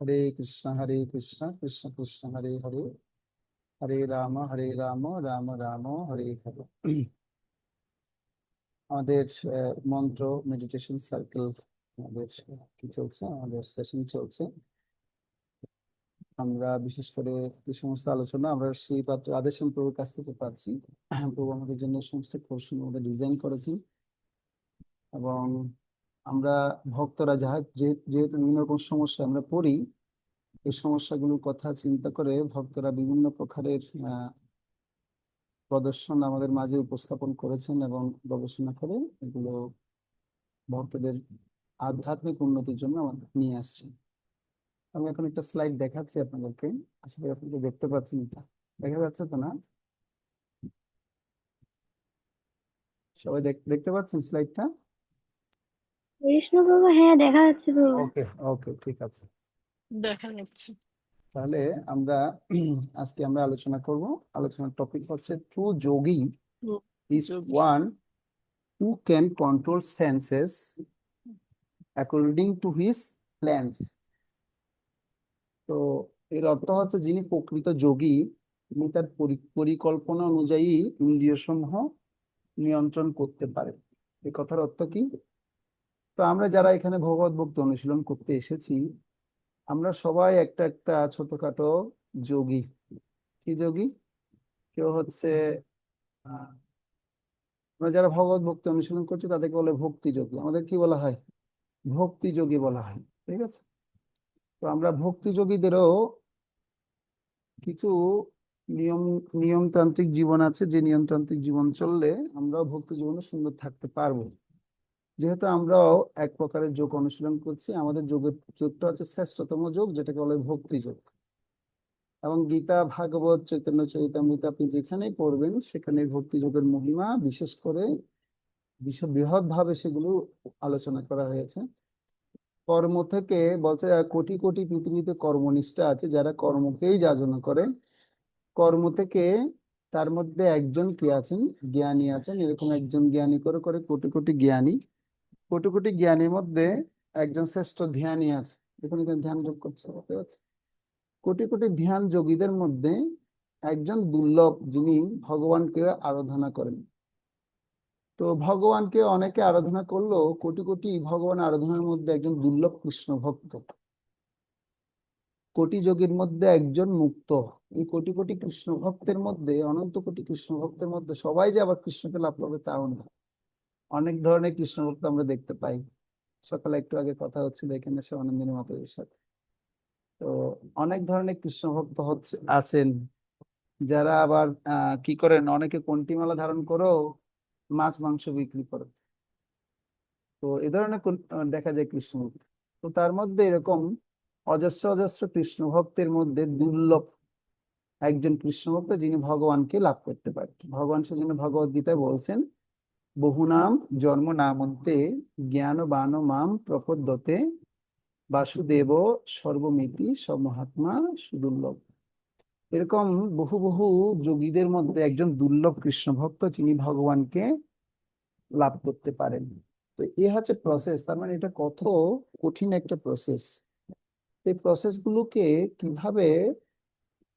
হরে কৃষ্ণ কৃষ্ণ কৃষ্ণ হরে হরে, হরে রাম রাম রাম হরে হরে। আমাদের মন্ত্র meditation circle, আমাদের কি চলছে, আমাদের সেশন চলছে। আমরা বিশেষ করে যে সমস্ত আলোচনা আমরা শ্রী পাত্র আদেশন প্রভুর কাছ থেকে পাচ্ছি। প্রভু আমাদের জন্য এই সমস্ত কোর্স আমাদের ডিজাইন করেছেন, এবং আমরা ভক্তরা যেহেতু বিভিন্ন রকম সমস্যা আমরা পড়ি, এই সমস্যাগুলোর কথা চিন্তা করে ভক্তরা বিভিন্ন প্রকারের প্রদর্শন আমাদের মাঝে উপস্থাপন করেছেন এবং গবেষণা করে এগুলো ভক্তদের আধ্যাত্মিক উন্নতির জন্য আমাদের নিয়ে আসছেন। আমি এখন একটা স্লাইড দেখাচ্ছি আপনাদেরকে, আশা করি আপনারা দেখতে পাচ্ছেন। এটা দেখা যাচ্ছে তো না? সবাই দেখতে পাচ্ছেন স্লাইডটা? কৃষ্ণপ্রভু, হ্যাঁ দেখা যাচ্ছে প্রভু। ওকে ওকে, ঠিক আছে। দেখা যাচ্ছে। তাহলে আমরা আজকে আমরা আলোচনা করব। আলোচনার টপিক হচ্ছে true Yogi is Yogi. one who can control senses according to his plans. তো এর অর্থ হচ্ছে যিনি প্রকৃত যোগী, তিনি তার পরিকল্পনা অনুযায়ী ইন্দ্রিয় সমূহ নিয়ন্ত্রণ করতে পারেন। এই কথার অর্থ কি? তো আমরা যারা এখানে ভগবত ভক্তি অনুশীলন করতে এসেছি, আমরা সবাই একটা একটা ছোটখাটো যোগী। কি যোগী? কেউ হচ্ছে আমরা যারা ভগবত ভক্তি অনুশীলন করছি তাদেরকে বলে ভক্তি যোগী। আমাদের কি বলা হয়? ভক্তি যোগী বলা হয়। ঠিক আছে। তো আমরা ভক্তি যোগীদেরও কিছু নিয়ম নিয়মতান্ত্রিক জীবন আছে, যে নিয়মতান্ত্রিক জীবন চললে আমরাও ভক্তি জীবনে সুন্দর থাকতে পারবো। যেহেতু আমরাও এক প্রকারের যোগ অনুশীলন করছি, আমাদের যোগটা হচ্ছে শ্রেষ্ঠতম যোগ, যেটাকে বলে ভক্তি যোগ। এবং গীতা, ভাগবত, চৈতন্য চরিতামৃত আপনি যেখানেই পড়বেন সেখানে ভক্তি যোগের মহিমা বিশেষ করে বৃহৎ ভাবে সেগুলো আলোচনা করা হয়েছে। কর্ম থেকে বলছে, কোটি কোটি পৃথিবীতে কর্মনিষ্ঠা আছে, যারা কর্মকেই যাচনা করে। কর্ম থেকে তার মধ্যে একজন কি আছেন? জ্ঞানী আছেন। এরকম একজন জ্ঞানী করে করে কোটি কোটি জ্ঞানী, কোটি কোটি জ্ঞানীর মধ্যে একজন শ্রেষ্ঠ ধ্যানী আছে। দেখুন এখানে ধ্যান যোগ করছে, বুঝতে পারছেন? কোটি কোটি ধ্যান যোগীদের মধ্যে একজন দুর্লভ, যিনি ভগবানকে আরাধনা করেন। তো ভগবানকে অনেকে আরাধনা করলো, কোটি কোটি ভগবান আরাধনার মধ্যে একজন দুর্লভ কৃষ্ণ ভক্ত, কোটি যোগীর মধ্যে একজন মুক্ত। এই কোটি কোটি কৃষ্ণ ভক্তের মধ্যে, অনন্ত কোটি কৃষ্ণ ভক্তের মধ্যে সবাই যে আবার কৃষ্ণকে লাভ করবে তাও না। অনেক ধরনের কৃষ্ণ ভক্ত আমরা দেখতে পাই। সকালে একটু আগে কথা হচ্ছিল এখানে শিবানন্দিনী মাতাজির সাথে। তো অনেক ধরনের কৃষ্ণ ভক্ত আছেন, যারা আবার কি করেন, অনেকে কন্টিমালা ধারণ করেও মাছ মাংস বিক্রি করে। তো এ ধরনের দেখা যায় কৃষ্ণ ভক্ত। তো তার মধ্যে এরকম অজস্র অজস্র কৃষ্ণ ভক্তের মধ্যে দুর্লভ একজন কৃষ্ণ ভক্ত, যিনি ভগবানকে লাভ করতে পারে। ভগবান সেজন্য ভগবদ গীতায় বলছেন, বহুনাম জন্ম নামন্তে জ্ঞান বান মাম প্রপদ্যতে বাসুদেব সর্বমিতি সমহাত্মা সুদুর্লভ। এরকম বহু বহু যোগীদের মধ্যে একজন দুর্লভ কৃষ্ণ ভক্ত, যিনি ভগবানকে লাভ করতে পারেন। তো এ হচ্ছে প্রসেস। তার মানে এটা কত কঠিন একটা প্রসেস। এই প্রসেস গুলোকে কিভাবে,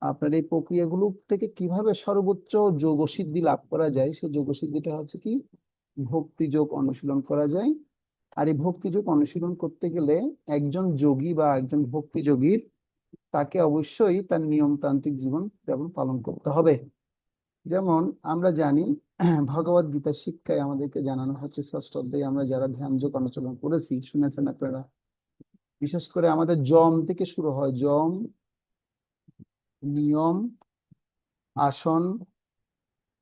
আপনার এই প্রক্রিয়াগুলো থেকে কিভাবে সর্বোচ্চ যোগ সিদ্ধি লাভ করা যায়, সেই যোগ সিদ্ধিটা হচ্ছে কি, ভক্তি যোগ অনুশীলন করা যায়। আর এই ভক্তি যোগ অনুশীলন করতে গেলে একজন যোগী বা একজন ভক্তি যোগীর, তাকে অবশ্যই তার নিয়মতান্ত্রিক জীবন যেমন পালন করতে হবে। যেমন আমরা জানি, ভগবদ গীতার শিক্ষায় আমাদেরকে জানানো হচ্ছে, ষষ্ঠ অধ্যায়ে আমরা যারা ধ্যান যোগ অনুশীলন করেছি শুনেছেন আপনারা, বিশেষ করে আমাদের যম থেকে শুরু হয়। যম, নিয়ম, আসন,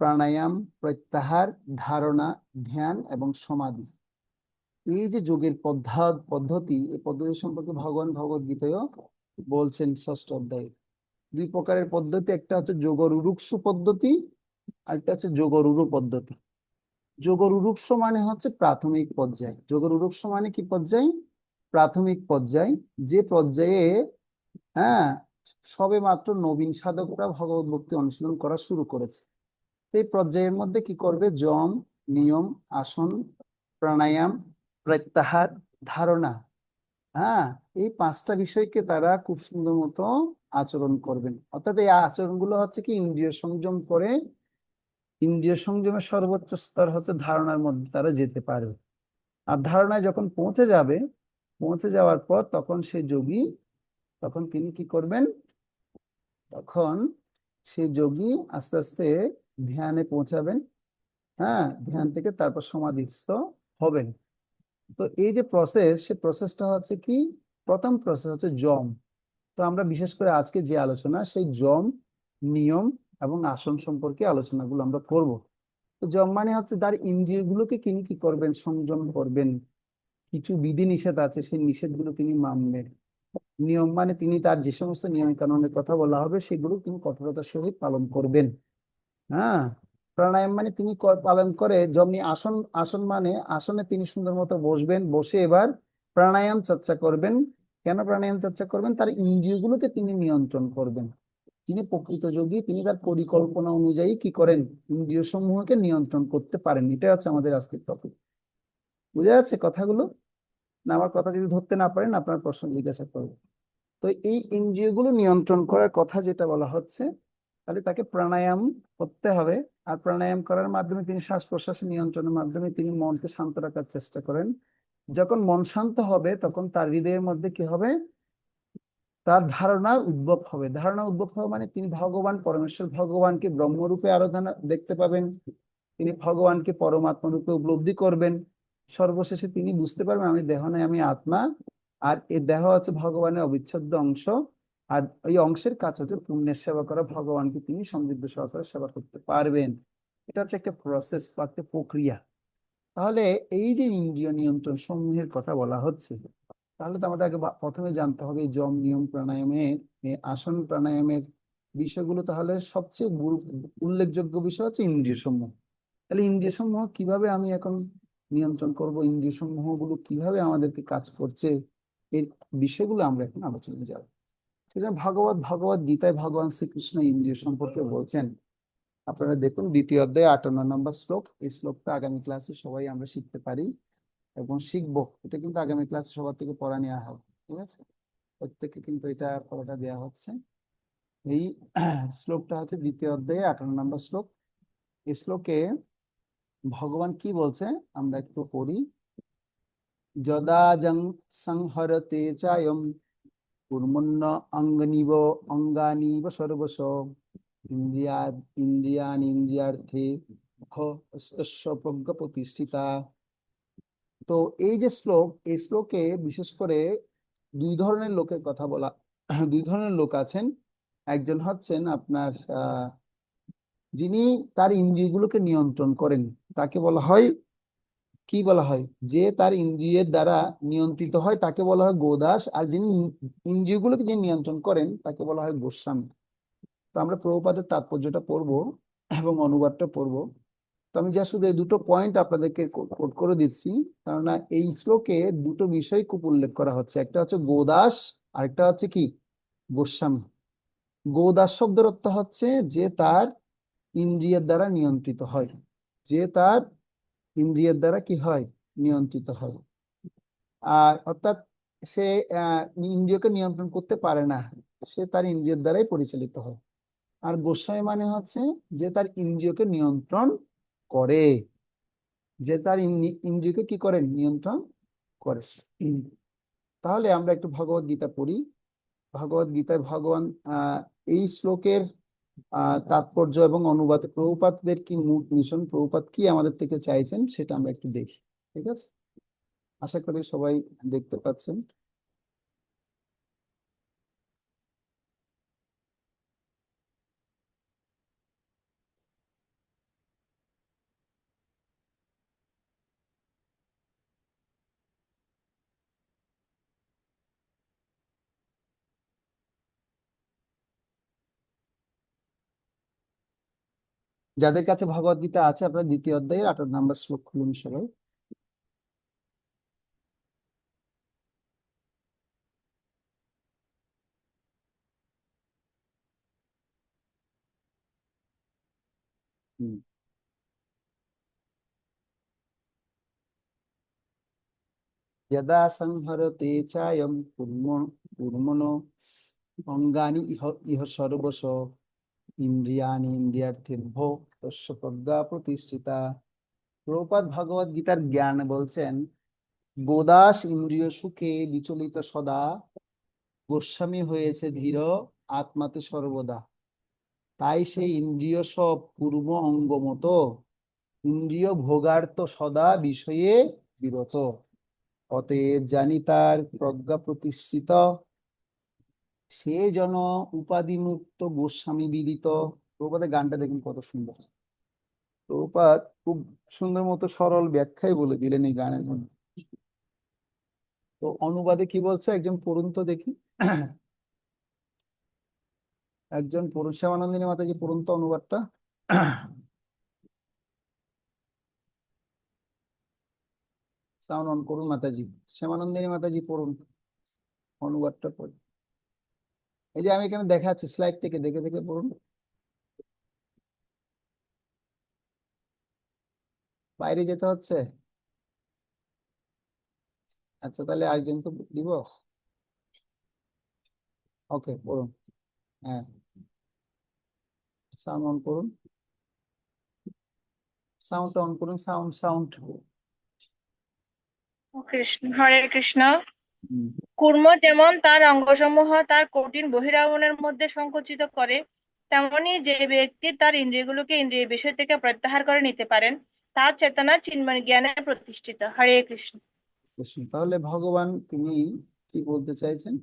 প্রাণায়াম, প্রত্যাহার, ধারণা, ধ্যান এবং সমাধি। এই যে যোগের পদ্ধতি, এই পদ্ধতি সম্পর্কে ভগবান ভগবদ গীতায় বলছেন ষষ্ঠ অধ্যায়ে। দুই প্রকারের পদ্ধতি, একটা হচ্ছে যোগ রুরুক্ষু পদ্ধতি, আর একটা হচ্ছে যোগ রুরু পদ্ধতি। যোগ রুরুক্ষু মানে হচ্ছে প্রাথমিক পর্যায়। যোগ রুরুক্ষু মানে কি পর্যায়? প্রাথমিক পর্যায়, যে পর্যায়ে হ্যাঁ সবে মাত্র নবীন সাধকরা ভগবত ভক্তি অনুশীলন করা শুরু করেছে। এই পর্যায়ের মধ্যে কি করবে? যম, নিয়ম, আসন, প্রাণায়াম, প্রত্যাহার, ধারণা, হ্যাঁ, এই পাঁচটা বিষয়কে তারা খুব সুন্দর মতো আচরণ করবেন। অর্থাৎ এই আচরণগুলো হচ্ছে কি ইন্দ্রিয় সংযম করে, ইন্দ্রিয় সংযমের সর্বোচ্চ স্তর হচ্ছে ধারণার মধ্যে তারা যেতে পারবে। আর ধারণায় যখন পৌঁছে যাবে, পৌঁছে যাওয়ার পর তখন সেই যোগী, তখন তিনি কি করবেন, তখন সেই যোগী আস্তে আস্তে ধ্যানে পৌঁছাবেন। হ্যাঁ, ধ্যান থেকে তারপর সমাধিস্থ হবেন। তো এই যে প্রসেস, সে প্রসেসটা হচ্ছে কি, প্রথম প্রসেস হচ্ছে জম। তো আমরা বিশেষ করে আজকে যে আলোচনা, সেই জম, নিয়ম এবং আসন সম্পর্কে আলোচনাগুলো আমরা করব। তো জম মানে হচ্ছে তার ইন্দ্রিয়গুলোকে তিনি কি করবেন, সংযম করবেন। কিছু বিধি নিষেধ আছে, সেই নিষেধগুলো তিনি মানবেন। নিয়ম মানে তিনি তার যে সমস্ত নিয়ম কানুনের কথা বলা হবে সেগুলো তিনি কঠোরতার সহিত পালন করবেন। হ্যাঁ, প্রাণায়াম মানে তিনি পালন করে। যেমনি আসন, আসন মানে আসনে তিনি সুন্দর মতো বসবেন, বসে এবার প্রাণায়াম চর্চা করবেন। কেন প্রাণায়াম চর্চা করবেন? তার ইন্দ্রিয়গুলোকে তিনি নিয়ন্ত্রণ করবেন। যিনি প্রকৃত যোগী তিনি তার পরিকল্পনা অনুযায়ী কি করেন, ইন্দ্রিয় সমূহকে নিয়ন্ত্রণ করতে পারেন। এটা হচ্ছে আমাদের আজকের টপিক। বুঝা যাচ্ছে কথাগুলো? না আমার কথা যদি ধরতে না পারেন আপনার প্রশ্ন জিজ্ঞাসা করবেন। তো এই ইন্দ্রিয়গুলো নিয়ন্ত্রণ করার কথা যেটা বলা হচ্ছে, তাহলে তাকে প্রাণায়াম করতে হবে। আর প্রাণায়াম করার মাধ্যমে তিনি শ্বাস প্রশ্বাস নিয়ন্ত্রণের মাধ্যমে তিনি মনকে শান্ত রাখার চেষ্টা করেন। যখন মন শান্ত হবে তখন তার হৃদয়ের মধ্যে কি হবে, তার ধারণা উদ্ভব হবে। ধারণা উদ্ভব হবে মানে তিনি ভগবান পরমেশ্বর ভগবানকে ব্রহ্মরূপে আরাধনা দেখতে পাবেন, তিনি ভগবানকে পরমাত্মা রূপে উপলব্ধি করবেন। সর্বশেষে তিনি বুঝতে পারবেন আমি দেহ নয়, আমি আত্মা। আর এই দেহ হচ্ছে ভগবানের অবিচ্ছেদ্য অংশ। আর এই অংশের কাজ হচ্ছে পুণ্যের সেবা করা, ভগবানকে তিনি সমৃদ্ধ সহকারে সেবা করতে পারবেন। এটা হচ্ছে একটা প্রসেস বা একটা প্রক্রিয়া। তাহলে এই যে ইন্দ্রিয় নিয়ন্ত্রণ সমূহের কথা বলা হচ্ছে, তাহলে তো আমাদের আগে প্রথমে জানতে হবে এই যম নিয়ম প্রাণায়ামের, এই আসন প্রাণায়ামের বিষয়গুলো। তাহলে সবচেয়ে উল্লেখযোগ্য বিষয় হচ্ছে ইন্দ্রিয় সমূহ। তাহলে ইন্দ্রিয় সমূহ কিভাবে আমি এখন নিয়ন্ত্রণ করব, ইন্দ্রিয় সমূহ গুলো কিভাবে আমাদেরকে কাজ করছে, এই বিষয়গুলো আমরা এখন আলোচনায় যাব। সেজন্য ভগবত গীতায় ভগবান শ্রীকৃষ্ণ ইন্দ্রিয় সম্পর্কে বলছেন। আপনারা দেখুন, দ্বিতীয় অধ্যায় 58 নম্বর শ্লোক। এই শ্লোকটা আগামী ক্লাসে সবাই আমরা শিখতে পারি এবং শিখবো। এটা কিন্তু আগামী ক্লাসে সবার থেকে পড়া নেওয়া হবে, ঠিক আছে? প্রত্যেককে কিন্তু এটা পড়াটা দেওয়া হচ্ছে। এই শ্লোকটা হচ্ছে দ্বিতীয় অধ্যায়ে 58 নম্বর শ্লোক। এই শ্লোকে ভগবান কি বলছে আমরা একটু পড়ি। যদা জং সংহরতে চায়ম কুর্মণ্য অঙ্গনিব অঙ্গানিব সর্বশ ইন্দ্রিয়া ইন্দ্রিয়ার্থে হস্তস্য প্রজ্ঞা প্রতিষ্ঠিতা। তো এই যে শ্লোক, এই শ্লোকে বিশেষ করে দুই ধরনের লোকের কথা বলা, দুই ধরনের লোক আছেন। একজন হচ্ছেন আপনার যিনি তার ইন্দ্রিয়গুলোকে নিয়ন্ত্রণ করেন, তাকে বলা হয়, কি বলা হয়, যে তার ইন্দ্রিয়ের দ্বারা নিয়ন্ত্রিত হয় তাকে বলা হয় গোদাস। আর যিনি ইন্দ্রিয়গুলোকে যিনি নিয়ন্ত্রণ করেন তাকে বলা হয় গোস্বামী। তো আমরা প্রভুপাদের তাৎপর্যটা পড়বো এবং অনুবাদটা পড়বো। তো আমি যা শুধু এই দুটো পয়েন্ট আপনাদেরকে কোট করে দিচ্ছি, কেননা এই শ্লোকে দুটো বিষয় খুব উল্লেখ করা হচ্ছে। একটা হচ্ছে গোদাস, আরেকটা হচ্ছে কি, গোস্বামী। গোদাস শব্দের অর্থ হচ্ছে যে তার ইন্দ্রিয়ের দ্বারা নিয়ন্ত্রিত হয়, যে তার ইন্দ্রিয়ের দ্বারা কি হয়, নিয়ন্ত্রিত হয়। আর অর্থাৎ সে ইন্দ্রিয়কে নিয়ন্ত্রণ করতে পারে না, সে তার ইন্দ্রিয়ের দ্বারাই পরিচালিত হয়। আর গোস্বামী মানে হচ্ছে যে তার ইন্দ্রিয়কে নিয়ন্ত্রণ করে, যে তার ইন্দ্রিয়কে কি করেন, নিয়ন্ত্রণ করে। উম, তাহলে আমরা একটু ভগবত গীতা পড়ি। ভগবত গীতায় ভগবান এই শ্লোকের তাৎপর্য এবং অনুবাদে প্রভুপাদদের কি মূল মিশন, প্রভুপাদ কি আমাদের থেকে চাইছেন সেটা আমরা একটু দেখি, ঠিক আছে? আশা করি সবাই দেখতে পাচ্ছেন। যাদের কাছে ভগবত গীতা আছে আপনারা দ্বিতীয় অধ্যায়ের 58 নম্বর শ্লোক খুলুন সবাই। হুম। यदा संहरते चायं कुर्मनो অঙ্গানি ইহ ইহ সর্বশ ইন্দ্রিয়াণি ইন্দ্রিয়ার্থেভ্যো তস্য প্রজ্ঞা প্রতিষ্ঠিতা। প্রভুপাদ ভগবদ গীতার জ্ঞান বলছেন, গোদাস ইন্দ্রিয় সুখে বিচলিত সদা, গোস্বামী হয়েছে ধীর আত্মাতে সর্বদা। তাই সেই ইন্দ্রিয় সব পূর্ব অঙ্গ মতো, ইন্দ্রিয় ভোগার্থ সদা বিষয়ে বিরত। অতএব জানি তার প্রজ্ঞা প্রতিষ্ঠিত, সে যেন উপাধি মুক্ত গোস্বামী বিদিত। প্রভুপাদের গানটা দেখুন কত সুন্দর। প্রভুপাদ খুব সুন্দর মতো সরল ব্যাখ্যায় বলে দিলেন এই গানের মধ্যে। তো অনুবাদে কি বলছে একজন পড়ুন তো দেখি। একজন পড়ুন, শ্যামানন্দিনী মাতাজি পড়ুন তো অনুবাদটা। সাউন্ড অন করুন মাতাজি। শ্যামানন্দিনী মাতাজি পড়ুন অনুবাদটা পড়ুন। এই যে আমি এখানে দেখাচ্ছি স্লাইড থেকে দেখে দেখে পড়ুন। বাইরে যেতে হচ্ছে? আচ্ছা তাহলে আরেকজনকে দিব। ওকে পড়ুন। হ্যাঁ, সাউন্ড অন করুন, সাউন্ড অন করুন, সাউন্ড সাউন্ড। কৃষ্ণ, হরে কৃষ্ণ। কূর্ম যেমন তার অঙ্গসমূহ তার কঠিন বহিরাবরণের মধ্যে সংকুচিত করে, তেমনি যে ব্যক্তি তার ইন্দ্রিয়গুলোকে ইন্দ্রিয়ের বিষয় থেকে প্রত্যাহার করে নিতে পারেন, তার চেতনা চিন্ময় জ্ঞানে প্রতিষ্ঠিত। হরে কৃষ্ণ। তাহলে ভগবান তিনি কি বলতে চাইছেন?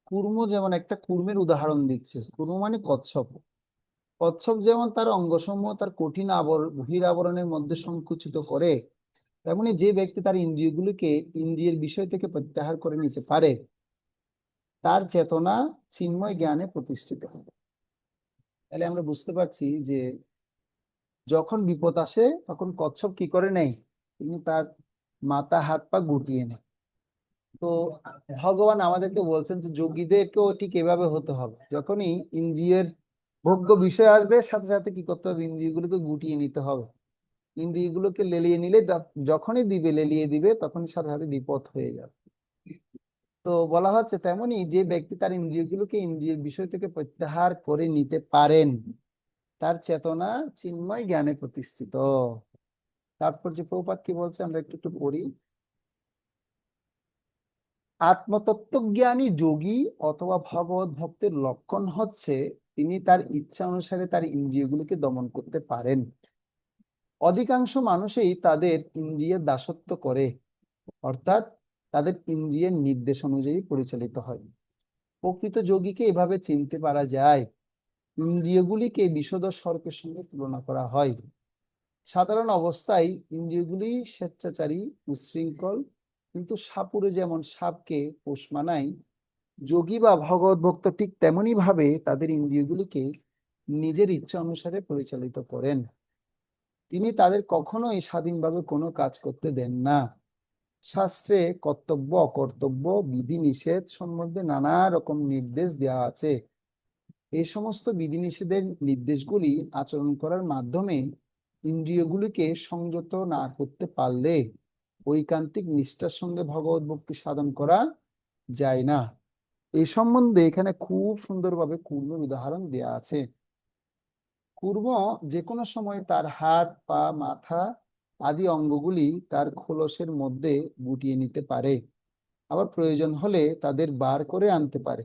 কুর্ম যেমন একটা কুর্মের উদাহরণ দিচ্ছে। কুর্ম মানে কচ্ছপ। কচ্ছপ যেমন তার অঙ্গসমূহ তার কঠিন বহিরাবরণের মধ্যে সংকুচিত করে, তেমনি যে ব্যক্তি তার ইন্দ্রিয়গুলিকে ইন্দ্রিয়ের বিষয় থেকে প্রত্যাহার করে নিতে পারে, তার চেতনা চিন্ময় জ্ঞানে প্রতিষ্ঠিত হয়। তাহলে আমরা বুঝতে পারছি যে যখন বিপদ আসে তখন কচ্ছপ কি করে নেয়? তিনি তার মাথা হাত পা গুটিয়ে নেয়। তো ভগবান আমাদেরকে বলছেন যে যোগীদেরকেও ঠিক এভাবে হতে হবে। যখনই ইন্দ্রিয়ের ভোগ্য বিষয় আসবে সাথে সাথে কি করতে হবে? ইন্দ্রিয়গুলোকে গুটিয়ে নিতে হবে। ইন্দ্রিয়গুলোকে লেলিয়ে নিলে যখনই দিবে লেলিয়ে দিবে তখনই সাথে সাথে বিপদ হয়ে যাবে। তো বলা হচ্ছে তেমনি যে ব্যক্তি তার ইন্দ্রিয়গুলোকে ইন্দ্রিয়ের বিষয় থেকে প্রত্যাহার করে নিতে পারেন, তার চেতনা চিন্ময় জ্ঞানে প্রতিষ্ঠিত। তারপর যে প্রভুপাদ কি বলছে আমরা একটু একটু পড়ি। আত্মতত্ত্বজ্ঞানী যোগী অথবা ভগবত ভক্তের লক্ষণ হচ্ছে তিনি তার ইচ্ছা অনুসারে তার ইন্দ্রিয়গুলোকে দমন করতে পারেন। অধিকাংশ মানুষই তাদের ইন্দ্রিয়ের দাসত্ব করে, অর্থাৎ তাদের ইন্দ্রিয়ের নির্দেশ অনুযায়ী পরিচালিত হয়। প্রকৃত যোগীকে এভাবে চিনতে পারা যায়। ইন্দ্রিয়গুলিকে বিষদ সর্পের সঙ্গে তুলনা করা হয়। সাধারণ অবস্থায় ইন্দ্রিয়গুলি স্বেচ্ছাচারী উচ্ছৃঙ্খল, কিন্তু সাপুড়ে যেমন সাপকে পোষ মানায়, যোগী বা ভগবত ভক্ত ঠিক তেমনি ভাবে তাদের ইন্দ্রিয়গুলিকে নিজের ইচ্ছা অনুসারে পরিচালিত করেন। তিনি তাদের কখনোই স্বাধীনভাবে কোনো কাজ করতে দেন না। শাস্ত্রে কর্তব্য অকর্তব্য বিধি নিষেধ সম্বন্ধে নানা রকম নির্দেশ দেওয়া আছে। এই সমস্ত বিধিনিষেধের নির্দেশগুলি আচরণ করার মাধ্যমে ইন্দ্রিয়গুলিকে সংযত না করতে পারলে ঐকান্তিক নিষ্ঠার সঙ্গে ভগবত ভক্তি সাধন করা যায় না। এই সম্বন্ধে এখানে খুব সুন্দরভাবে কুর্মের উদাহরণ দেয়া আছে। কুর্ম যে কোনো সময় তার হাত পা মাথা আদি অঙ্গগুলি তার খোলসের মধ্যে গুটিয়ে নিতে পারে, আবার প্রয়োজন হলে তাদের বার করে আনতে পারে।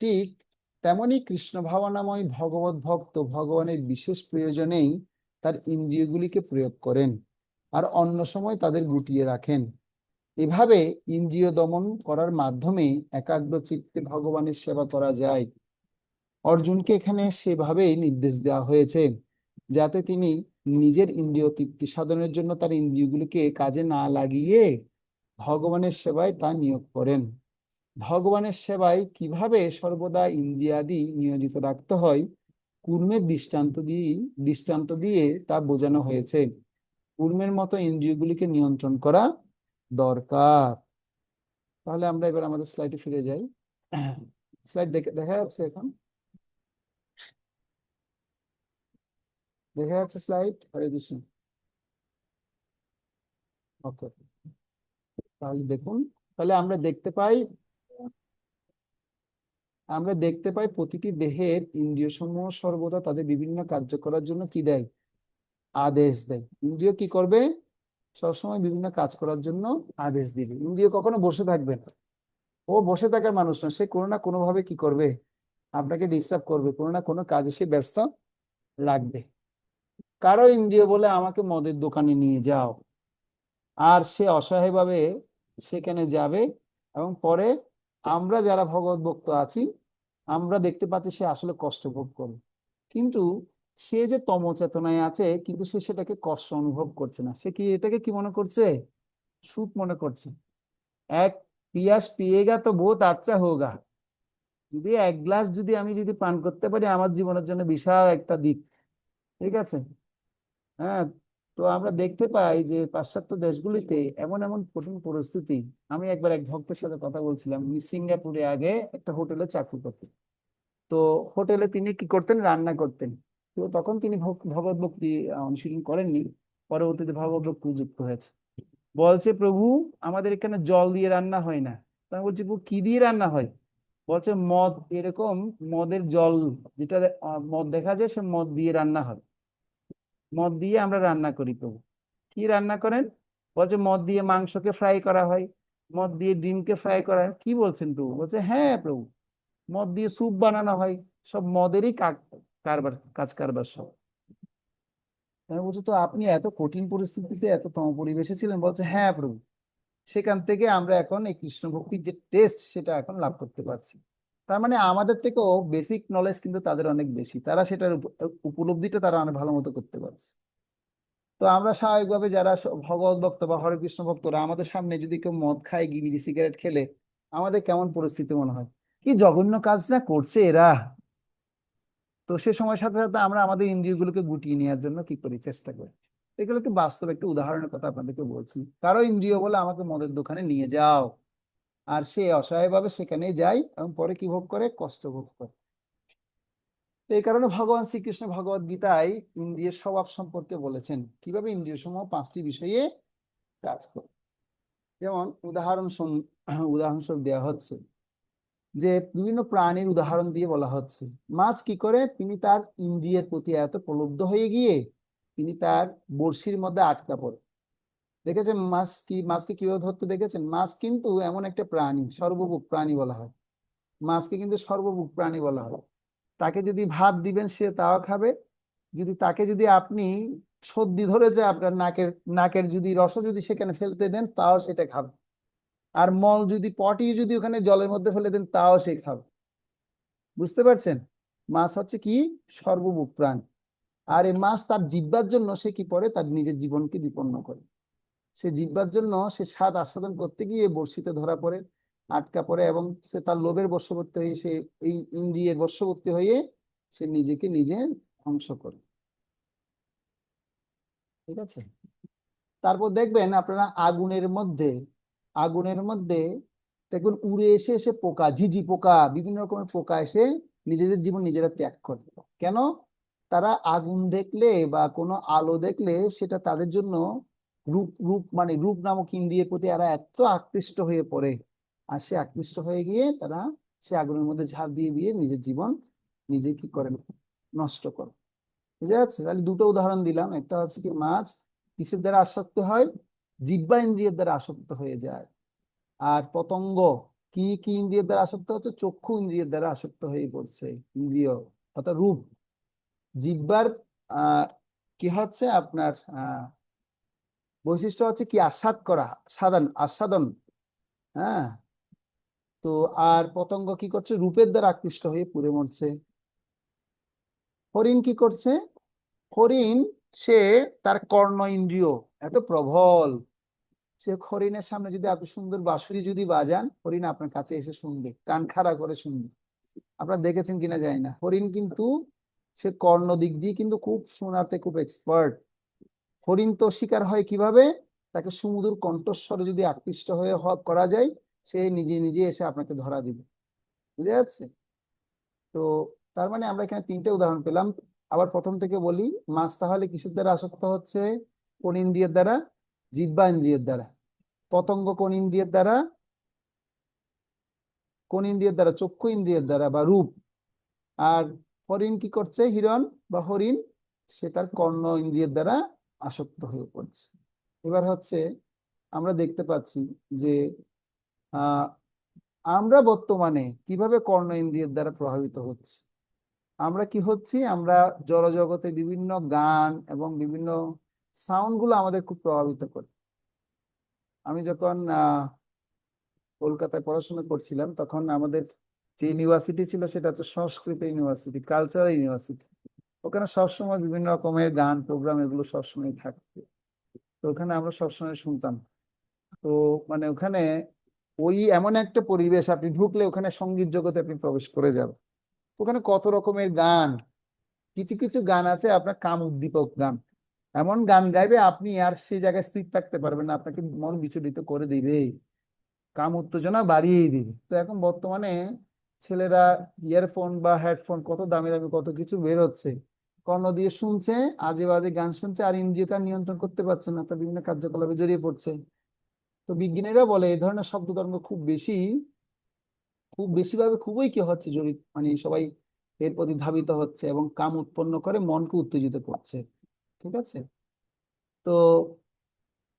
ঠিক তেমনি কৃষ্ণ ভাবনাময় ভগবত ভক্ত ভগবানের বিশেষ প্রয়োজনেই তার ইন্দ্রিয়গুলিকে প্রয়োগ করেন, আর অন্য সময় তাদের গুটিয়ে রাখেন। এভাবে ইন্দ্রিয় দমন করার মাধ্যমে একাগ্র চিত্তে ভগবানের সেবা করা যায়। অর্জুনকে এখানে সেভাবেই নির্দেশ দেওয়া হয়েছে, যাতে তিনি নিজের ইন্দ্রিয় তৃপ্তি সাধনের জন্য তার ইন্দ্রিয়গুলিকে কাজে না লাগিয়ে ভগবানের সেবায় তা নিয়োগ করেন। ভগবানের সেবায় কিভাবে সর্বদা ইন্দ্রিয়াদি নিয়োজিত রাখতে হয় কুর্মের দৃষ্টান্ত দিয়ে তা বোঝানো হয়েছে। কুর্মের মতো ইন্দ্রিয়গুলিকে নিয়ন্ত্রণ করা দরকার। তাহলে আমরা এবার আমাদের স্লাইডে ফিরে যাই। স্লাইড দেখা যাচ্ছে এখন? দেখা যাচ্ছে স্লাইড? হরে কৃষ্ণ। ওকে, তাহলে দেখুন, তাহলে আমরা দেখতে পাই প্রতিটি দেহের ইন্দ্রিয় সমূহ সর্বদা তাদের বিভিন্ন কার্য করার জন্য কি দেয়? আদেশ দেয়। ইন্দ্রিয় কি করবে? সবসময় বিভিন্ন কাজ করার জন্য আদেশ দিবে। ইন্দ্রিয় কখনো বসে থাকবে না। ও বসে থাকার মানুষ না, সে কোনো না কোনো ভাবে কি করবে? আপনাকে ডিস্টার্ব করবে, কোনো না কোনো কাজে সে ব্যস্ত লাগবে। কারো ইন্দ্রিয় বলে আমাকে মদের দোকানে নিয়ে যাও, আর সে অসহায়ভাবে সেখানে যাবে। এবং পরে আমরা যারা ভগবত ভক্ত আছি, আমরা দেখতে পাচ্ছি সে আসলে কষ্ট ভোগ করে। কিন্তু সে যে তম চেতনায় আছে, কিন্তু সে সেটাকে কষ্ট অনুভব করছে না। সে কি এটাকে কি মনে করছে? সুখ মনে করছে। এক পিয়াস পিয়েগা তো বহুত আচ্ছা হোগা। যদি এক গ্লাস আমি যদি পান করতে পারি, আমার জীবনের জন্য বিশাল একটা দিক। ঠিক আছে। হ্যাঁ। তো আমরা দেখতে পাই যে পাশ্চাত্য দেশগুলিতে এমন এমন কঠিন পরিস্থিতি। আমি একবার এক ভক্তের সাথে কথা বলছিলাম, উনি সিঙ্গাপুরে আগে একটা হোটেলে চাকরি করতেন। তো হোটেলে তিনি কি করতেন? রান্না করতেন। তো তখন তিনি ভগবত ভক্তি অনুশীলন করেননি। পরবর্তীতে ভগবত ভক্তি যুক্ত হয়েছে। বলছে, প্রভু, আমাদের এখানে জল দিয়ে রান্না হয় না। তা আমি বলছি, প্রভু কি দিয়ে রান্না হয়? বলছে, মদ, এরকম মদের জল, যেটা মদ দেখা যায়, সে মদ দিয়ে রান্না হয়। মদ দিয়ে আমরা রান্না করি। প্রভু কি রান্না করেন? বলছে, মদ দিয়ে মাংসকে ফ্রাই করা হয়, মদ দিয়ে ডিমকে ফ্রাই করা হয়। কি বলছেন প্রভু? বলছে, হ্যাঁ প্রভু, মদ দিয়ে স্যুপ বানানো হয়। সব মদেরই কারবার, কাজ কারবার সব। আমি বলছি, তো আপনি এত কঠিন পরিস্থিতিতে এত তম পরিবেশে ছিলেন? বলছে, হ্যাঁ প্রভু, সেখান থেকে আমরা এখন এই কৃষ্ণ ভক্তির যে টেস্ট, সেটা এখন লাভ করতে পারছি। তার মানে আমাদের থেকেও বেসিক নলেজ কিন্তু তাদের অনেক বেশি, তারা সেটার উপলব্ধিটা তারা অনেক ভালো মতো করতে পারছে। তো আমরা স্বাভাবিকভাবে যারা ভগবত ভক্ত বা হরে কৃষ্ণ ভক্তরা, আমাদের সামনে যদি কেউ মদ খায়, বিড়ি সিগারেট খেলে, আমাদের কেমন পরিস্থিতি মনে হয়? কি জঘন্য কাজ না করছে এরা! তো সে সময়ের সাথে সাথে আমরা আমাদের ইন্দ্রিয়গুলোকে গুটিয়ে নেওয়ার জন্য কি করি? চেষ্টা করি। এগুলো একটু বাস্তব একটা উদাহরণের কথা আপনাদেরকে বলছি। কারো ইন্দ্রিয় বলে আমাকে মদের দোকানে নিয়ে যাও, আর সে অসহায়ভাবে সেখানে যায় এবং পরে কি ভোগ করে? কষ্ট ভোগ করে। তো এই কারণে ভগবান শ্রীকৃষ্ণ ভগবদ গীতায় ইন্দ্রিয়ের স্বভাব সম্পর্কে বলেছেন, কিভাবে ইন্দ্রিয় সমূহ পাঁচটি বিষয়ে কাজ করে। যেমন উদাহরণস্বরূপ দেওয়া হচ্ছে যে বিভিন্ন প্রাণীর উদাহরণ দিয়ে বলা হচ্ছে। মাছ কি করে? তিনি তার ইন্দ্রিয়ের প্রতি এত প্রলুব্ধ হয়ে গিয়ে তিনি তার বড়শির মধ্যে আটকা পড়ে। দেখেছেন মাছকে কিভাবে ধরতে দেখেছেন? মাছ কিন্তু এমন একটা প্রাণী, সর্বভুক প্রাণী বলা হয়। মাছকে কিন্তু সর্বভুক প্রাণী বলা হয়। তাকে যদি ভাত দিবেন, সে তাও খাবে। তাকে যদি আপনি সর্দি ধরেছে, আপনার নাকের নাকের যদি রস যদি সেখানে ফেলতে দেন, তাও সেটা খাবে। আর মল যদি পটি যদি ওখানে জলের মধ্যে ফেলে দেন, তাও সে খাবে। বুঝতে পারছেন? মাছ হচ্ছে কি? সর্বভুক প্রাণ। আর এই মাছ তার জিহ্বার জন্য সে কি করে? তার নিজের জীবনকে বিপন্ন করে। সে জিহ্বার জন্য সে স্বাদ আস্বাদন করতে গিয়ে বড়শিতে ধরা পড়ে, আটকা পড়ে, এবং সে তার লোভের বশবর্তী হয়ে, সে এই ইন্দ্রিয়ের বশবর্তী হয়ে সে নিজেকে নিজে ধ্বংস করে। ঠিক আছে। তারপর দেখবেন আপনারা আগুনের মধ্যে দেখবেন উড়ে এসে এসে পোকা, ঝিঝি পোকা, বিভিন্ন রকমের পোকা এসে নিজেদের জীবন নিজেরা ত্যাগ করে। কেন? তারা আগুন দেখলে বা কোনো আলো দেখলে সেটা তাদের জন্য রূপ রূপ মানে রূপ নামক ইন্দ্রিয়ের প্রতি এরা এত আকৃষ্ট হয়ে পড়ে। আর সে আকৃষ্ট হয়ে গিয়ে তারা সে আগুনের মধ্যে ঝাঁপ দিয়ে দিয়ে নিজের জীবন নিজে কি করে? নষ্ট করে। বুঝা যাচ্ছে? তাহলে দুটো উদাহরণ দিলাম। একটা হচ্ছে কি, মাছ কিসের দ্বারা আসক্ত হয়? জিহ্বা ইন্দ্রিয়ের দ্বারা আসক্ত হয়ে যায়। আর পতঙ্গ কি কি ইন্দ্রিয়ের দ্বারা আসক্ত হচ্ছে? চক্ষু ইন্দ্রিয়ের দ্বারা আসক্ত হয়ে পড়ছে। ইন্দ্রিয় অর্থাৎ রূপ। জিহ্বার আহ কি হচ্ছে আপনার বৈশিষ্ট্য হচ্ছে কি? আস্বাদ করা, আস্বাদন। হ্যাঁ। তো আর পতঙ্গ কি করছে? রূপের দ্বারা আকৃষ্ট হয়ে পুড়ে মরছে। হরিণ কি করছে? হরিণ সে তার কর্ণ ইন্দ্রিয় এত প্রবল, সে হরিণের সামনে যদি আপনি সুন্দর বাঁশুরি যদি বাজান, হরিণ আপনার কাছে এসে শুনবে, কান খাড়া করে শুনবে। আপনারা দেখেছেন কিনা জানি না। হরিণ কিন্তু সে কর্ণ দিক দিয়ে কিন্তু খুব শোনাতে খুব এক্সপার্ট। হরিণ তো শিকার হয় কিভাবে? তাকে সুমধুর কণ্ঠস্বরে যদি আকৃষ্ট হয়ে করা যায়, সে নিজে নিজে এসে আপনাকে ধরা দিবে। বুঝে যাচ্ছে? তো তার মানে আমরা এখানে তিনটে উদাহরণ পেলাম। আবার প্রথম থেকে বলি, মাছ তাহলে কিসের দ্বারা আসক্ত হচ্ছে? কোন ইন্দ্রিয়ের দ্বারা? জিহ্বা ইন্দ্রিয়ের দ্বারা। পতঙ্গ কোন ইন্দ্রিয়ের দ্বারা? কোন ইন্দ্রিয়ের দ্বারা? চক্ষু ইন্দ্রিয়ের দ্বারা বা রূপ। আর হরিণ কি করছে? হিরণ বা হরিণ সে তার কর্ণ ইন্দ্রিয়ের দ্বারা আসক্ত হয়ে পড়ছে। এবার হচ্ছে আমরা দেখতে পাচ্ছি যে আহ আমরা বর্তমানে কিভাবে কর্ণ ইন্দ্রিয়ের দ্বারা প্রভাবিত হচ্ছে। আমরা কি হচ্ছি? আমরা জড়জগতে বিভিন্ন গান এবং বিভিন্ন সাউন্ড গুলো আমাদের খুব প্রভাবিত করে। আমি যখন কলকাতায় পড়াশোনা করছিলাম তখন আমাদের যে ইউনিভার্সিটি ছিল সেটা হচ্ছে সংস্কৃত ইউনিভার্সিটি, কালচারাল ইউনিভার্সিটি। ওখানে সবসময় বিভিন্ন রকমের গান প্রোগ্রাম এগুলো সবসময় থাকতো। তো ওখানে আমরা সবসময় শুনতাম। তো মানে ওখানে ওই এমন একটা পরিবেশ, আপনি ঢুকলে ওখানে সঙ্গীত জগতে আপনি প্রবেশ করে যাবেন। ওখানে কত রকমের গান, কিছু কিছু গান আছে আপনার কাম উদ্দীপক গান, এমন গান গাইবে আপনি আর সেই জায়গায় স্থির থাকতে পারবেন না, আপনাকে মন বিচলিত করে দিবে, কাম উত্তেজনা বাড়িয়েই দিবে। তো এখন বর্তমানে ছেলেরা ইয়ারফোন বা হেডফোন, কত দামি দামি কত কিছু বের হচ্ছে, কর্ণ দিয়ে শুনছে, আজে বাজে গান শুনছে, আর ইন্দ্রিয়কে আর নিয়ন্ত্রণ করতে পারছে না, তার বিভিন্ন কার্যকলাপে জড়িয়ে পড়ছে। তো বিজ্ঞানীরা বলে এই ধরনের শব্দ তরঙ্গ খুব বেশি ভাবে খুবই কি হচ্ছে জড়িত, মানে সবাই এর প্রতি ধাবিত হচ্ছে এবং কাম উৎপন্ন করে মনকে উত্তেজিত করছে। ঠিক আছে? তো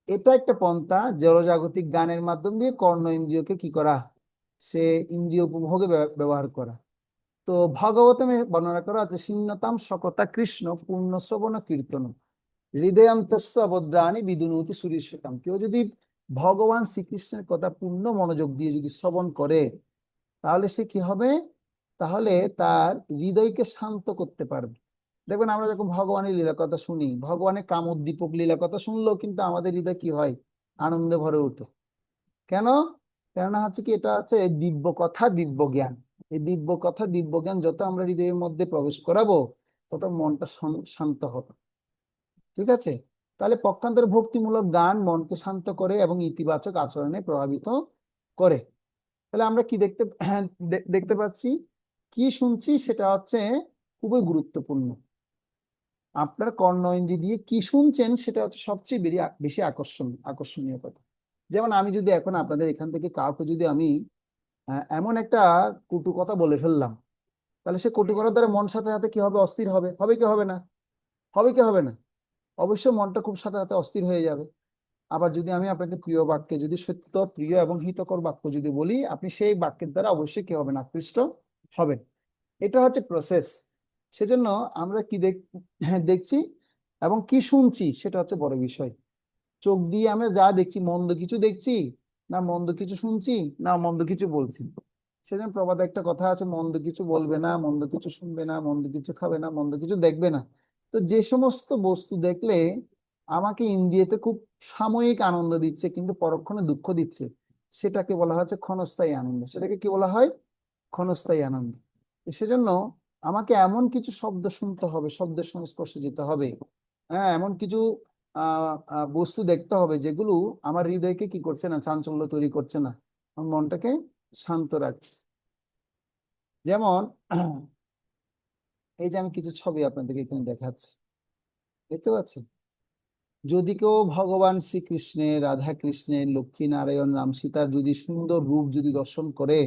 এটা একটা পন্থা, জড়জাগতিক গানের মাধ্যম দিয়ে কর্ণ ইন্দ্রিয়কে কি করা, সে ইন্দ্রিয় উপভোগে ব্যবহার করা। তো ভাগবতমে বর্ণনা করা আছে, শীর্ণতাম শকতা কৃষ্ণ পূর্ণ শ্রবণ কীর্তন হৃদয়ান্তস্য অবদ্রাণী বিদুনতি সুরীশ্বতাম। কেউ যদি ভগবান শ্রীকৃষ্ণের কথা পূর্ণ মনোযোগ দিয়ে যদি শ্রবণ করে তাহলে সে কি হবে? তাহলে তার হৃদয়কে শান্ত করতে পারবে। দেখবেন আমরা যখন ভগবানের লীলা কথা শুনি, ভগবানের কামোদ্দীপক লীলা কথা শুনলেও কিন্তু আমাদের হৃদয় কি হয়? আনন্দে ভরে ওঠে। কেন? কেননা হচ্ছে কি, এটা হচ্ছে দিব্য কথা দিব্য জ্ঞান। এই দিব্য কথা দিব্য জ্ঞান যত আমরা হৃদয়ের মধ্যে প্রবেশ করাবো তত মনটা শান্ত হবে। ঠিক আছে? তাহলে পক্ষান্তরে ভক্তিমূলক গান মনকে শান্ত করে এবং ইতিবাচক আচরণে প্রভাবিত করে। তাহলে আমরা কি দেখতে পাচ্ছি, কি শুনছি সেটা হচ্ছে খুবই গুরুত্বপূর্ণ। আপনার কর্ণ ইন্দ্রিয় দিয়ে কি শুনছেন সেটা হচ্ছে সবচেয়ে বেশি আকর্ষণীয় কথা। যেমন আমি যদি এখন আপনাদের এখান থেকে কাউকে যদি আমি এমন একটা কটু কথা বলে ফেললাম, তাহলে সে কটু কথার দ্বারা মন সাথে সাথে কি হবে? অস্থির হবে। হবে কি হবে না? হবে কি হবে না? অবশ্যই মনটা খুব সাথে সাথে অস্থির হয়ে যাবে। আবার যদি আমি আপনাকে প্রিয় বাক্যে যদি সত্য প্রিয় এবং হিতকর বাক্য যদি বলি, আপনি সেই বাক্যের দ্বারা অবশ্যই কি হবেন? আকৃষ্ট হবেন। এটা হচ্ছে প্রসেস। সেজন্য আমরা কি দেখছি এবং কি শুনছি সেটা হচ্ছে বড় বিষয়। চোখ দিয়ে আমরা যা দেখছি, মন্দ কিছু দেখছি না মন্দ কিছু শুনছি না মন্দ কিছু বলছি। সেজন্য প্রবাদে একটা কথা আছে, মন্দ কিছু বলবে না, মন্দ কিছু শুনবে না, মন্দ কিছু খাবে না, মন্দ কিছু দেখবে না। তো যে সমস্ত বস্তু দেখলে আমাকে ইন্দ্রিয়তে খুব সাময়িক আনন্দ দিচ্ছে কিন্তু পরক্ষণে দুঃখ দিচ্ছে, সেটাকে বলা হচ্ছে ক্ষণস্থায়ী আনন্দ। সেটাকে কি বলা হয়? ক্ষণস্থায়ী আনন্দ। তো সেজন্য আমাকে এমন কিছু শব্দ শুনতে হবে, শব্দের সংস্পর্শে যেতে হবে, হ্যাঁ, এমন কিছু বস্তু দেখতে হবে যেগুলো আমার হৃদয়কে কি করছে না? চাঞ্চল্য তৈরি করছে না, আমার মনটাকে শান্ত রাখছে। যেমন এই যে আমি কিছু ছবি আপনাদেরকে এখানে দেখাচ্ছি, দেখতে পাচ্ছেন? যদি কেউ ভগবান শ্রীকৃষ্ণের, রাধা কৃষ্ণের, লক্ষ্মী নারায়ণ, রাম সীতার যদি সুন্দর রূপ যদি দর্শন করে,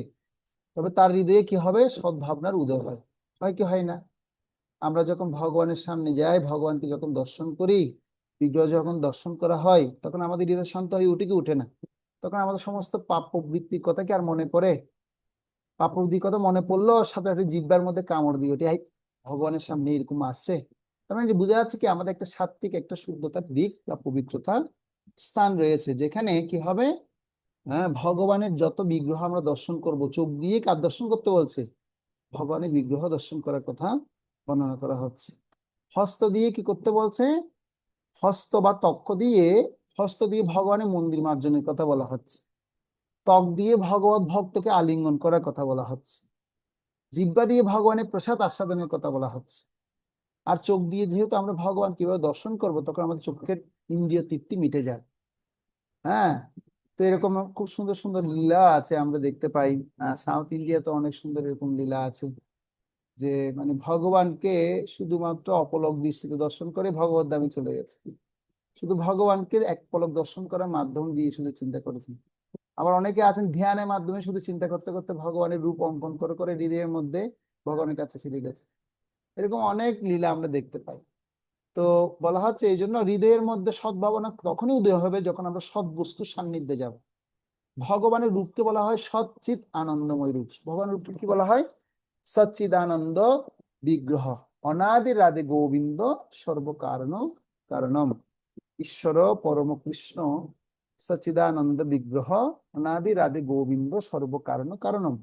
তবে তার হৃদয়ে কি হবে? সদ্ভাবনার উদয় হয়। হয় কি হয় না? আমরা যখন ভগবানের সামনে যাই, ভগবানকে যখন দর্শন করি, বিগ্রহ যখন দর্শন করা হয়, তখন আমাদের হৃদয় শান্ত হয়ে উঠে কি উঠে না? তখন আমাদের সমস্ত পাপ প্রবৃত্তির কথা কি আর মনে পড়ে? পাপ প্রবৃত্তির কথা মনে পড়লো, সাথে সাথে জিহ্বার মধ্যে কামড় দিয়ে ওঠে, "এই, ভগবানের সামনে এরকম আসছে।" তার মানে বোঝা যাচ্ছে কি আমাদের একটা সাত্ত্বিক একটা শুদ্ধতার দিক বা পবিত্রতার স্থান রয়েছে, যেখানে কি হবে? হ্যাঁ, ভগবানের যত বিগ্রহ আমরা দর্শন করব, চোখ দিয়ে কার দর্শন করতে বলছে? ভগবানের বিগ্রহ দর্শন করার কথা বর্ণনা করা হচ্ছে। হস্ত দিয়ে কি করতে বলছে? হস্ত বা তক্ষ দিয়ে, হস্ত দিয়ে ভগবানের মন্দির মার্জনের কথা বলা হচ্ছে। ত্বক দিয়ে ভগবত ভক্তকে আলিঙ্গন করার কথা বলা হচ্ছে। জিহ্বা দিয়ে ভগবানের প্রসাদ আস্বাদনের কথা বলা হচ্ছে। আর চোখ দিয়ে যেহেতু আমরা ভগবান কিভাবে দর্শন করব, তখন আমাদের চোখের ইন্দ্রিয় তৃপ্তি মিটে যায়। হ্যাঁ, তো এরকম খুব সুন্দর সুন্দর লীলা আছে আমরা দেখতে পাই। সাউথ ইন্ডিয়াতে অনেক সুন্দর এরকম লীলা আছে, যে মানে ভগবানকে শুধুমাত্র অপলক দৃষ্টিতে দর্শন করে ভগবত ধামে চলে গেছে। শুধু ভগবানকে এক পলক দর্শন করার মাধ্যম দিয়ে শুধু চিন্তা করেছেন। আবার অনেকে আছেন ধ্যানের মাধ্যমে শুধু চিন্তা করতে করতে ভগবানের রূপ অঙ্কন করে করে হৃদয়ের মধ্যে ভগবানের কাছে ফিরে গেছে। এরকম অনেক লীলা আমরা দেখতে পাই। তো বলা হচ্ছে এই জন্য হৃদয়ের মধ্যে সদ্ভাবনা তখনই উদয় হবে যখন আমরা সৎ বস্তুর সান্নিধ্যে যাব। ভগবানের রূপকে বলা হয় সচ্চিৎ আনন্দময় রূপ। ভগবানের রূপকে কি বলা হয়? সচ্চিদানন্দ বিগ্রহ, অনাদি রাধে গোবিন্দ সর্বকারণ কারণম। ঈশ্বর পরম কৃষ্ণ সচ্চিদানন্দ বিগ্রহ, অনাদি রাধে গোবিন্দ সর্বকারণ কারণম।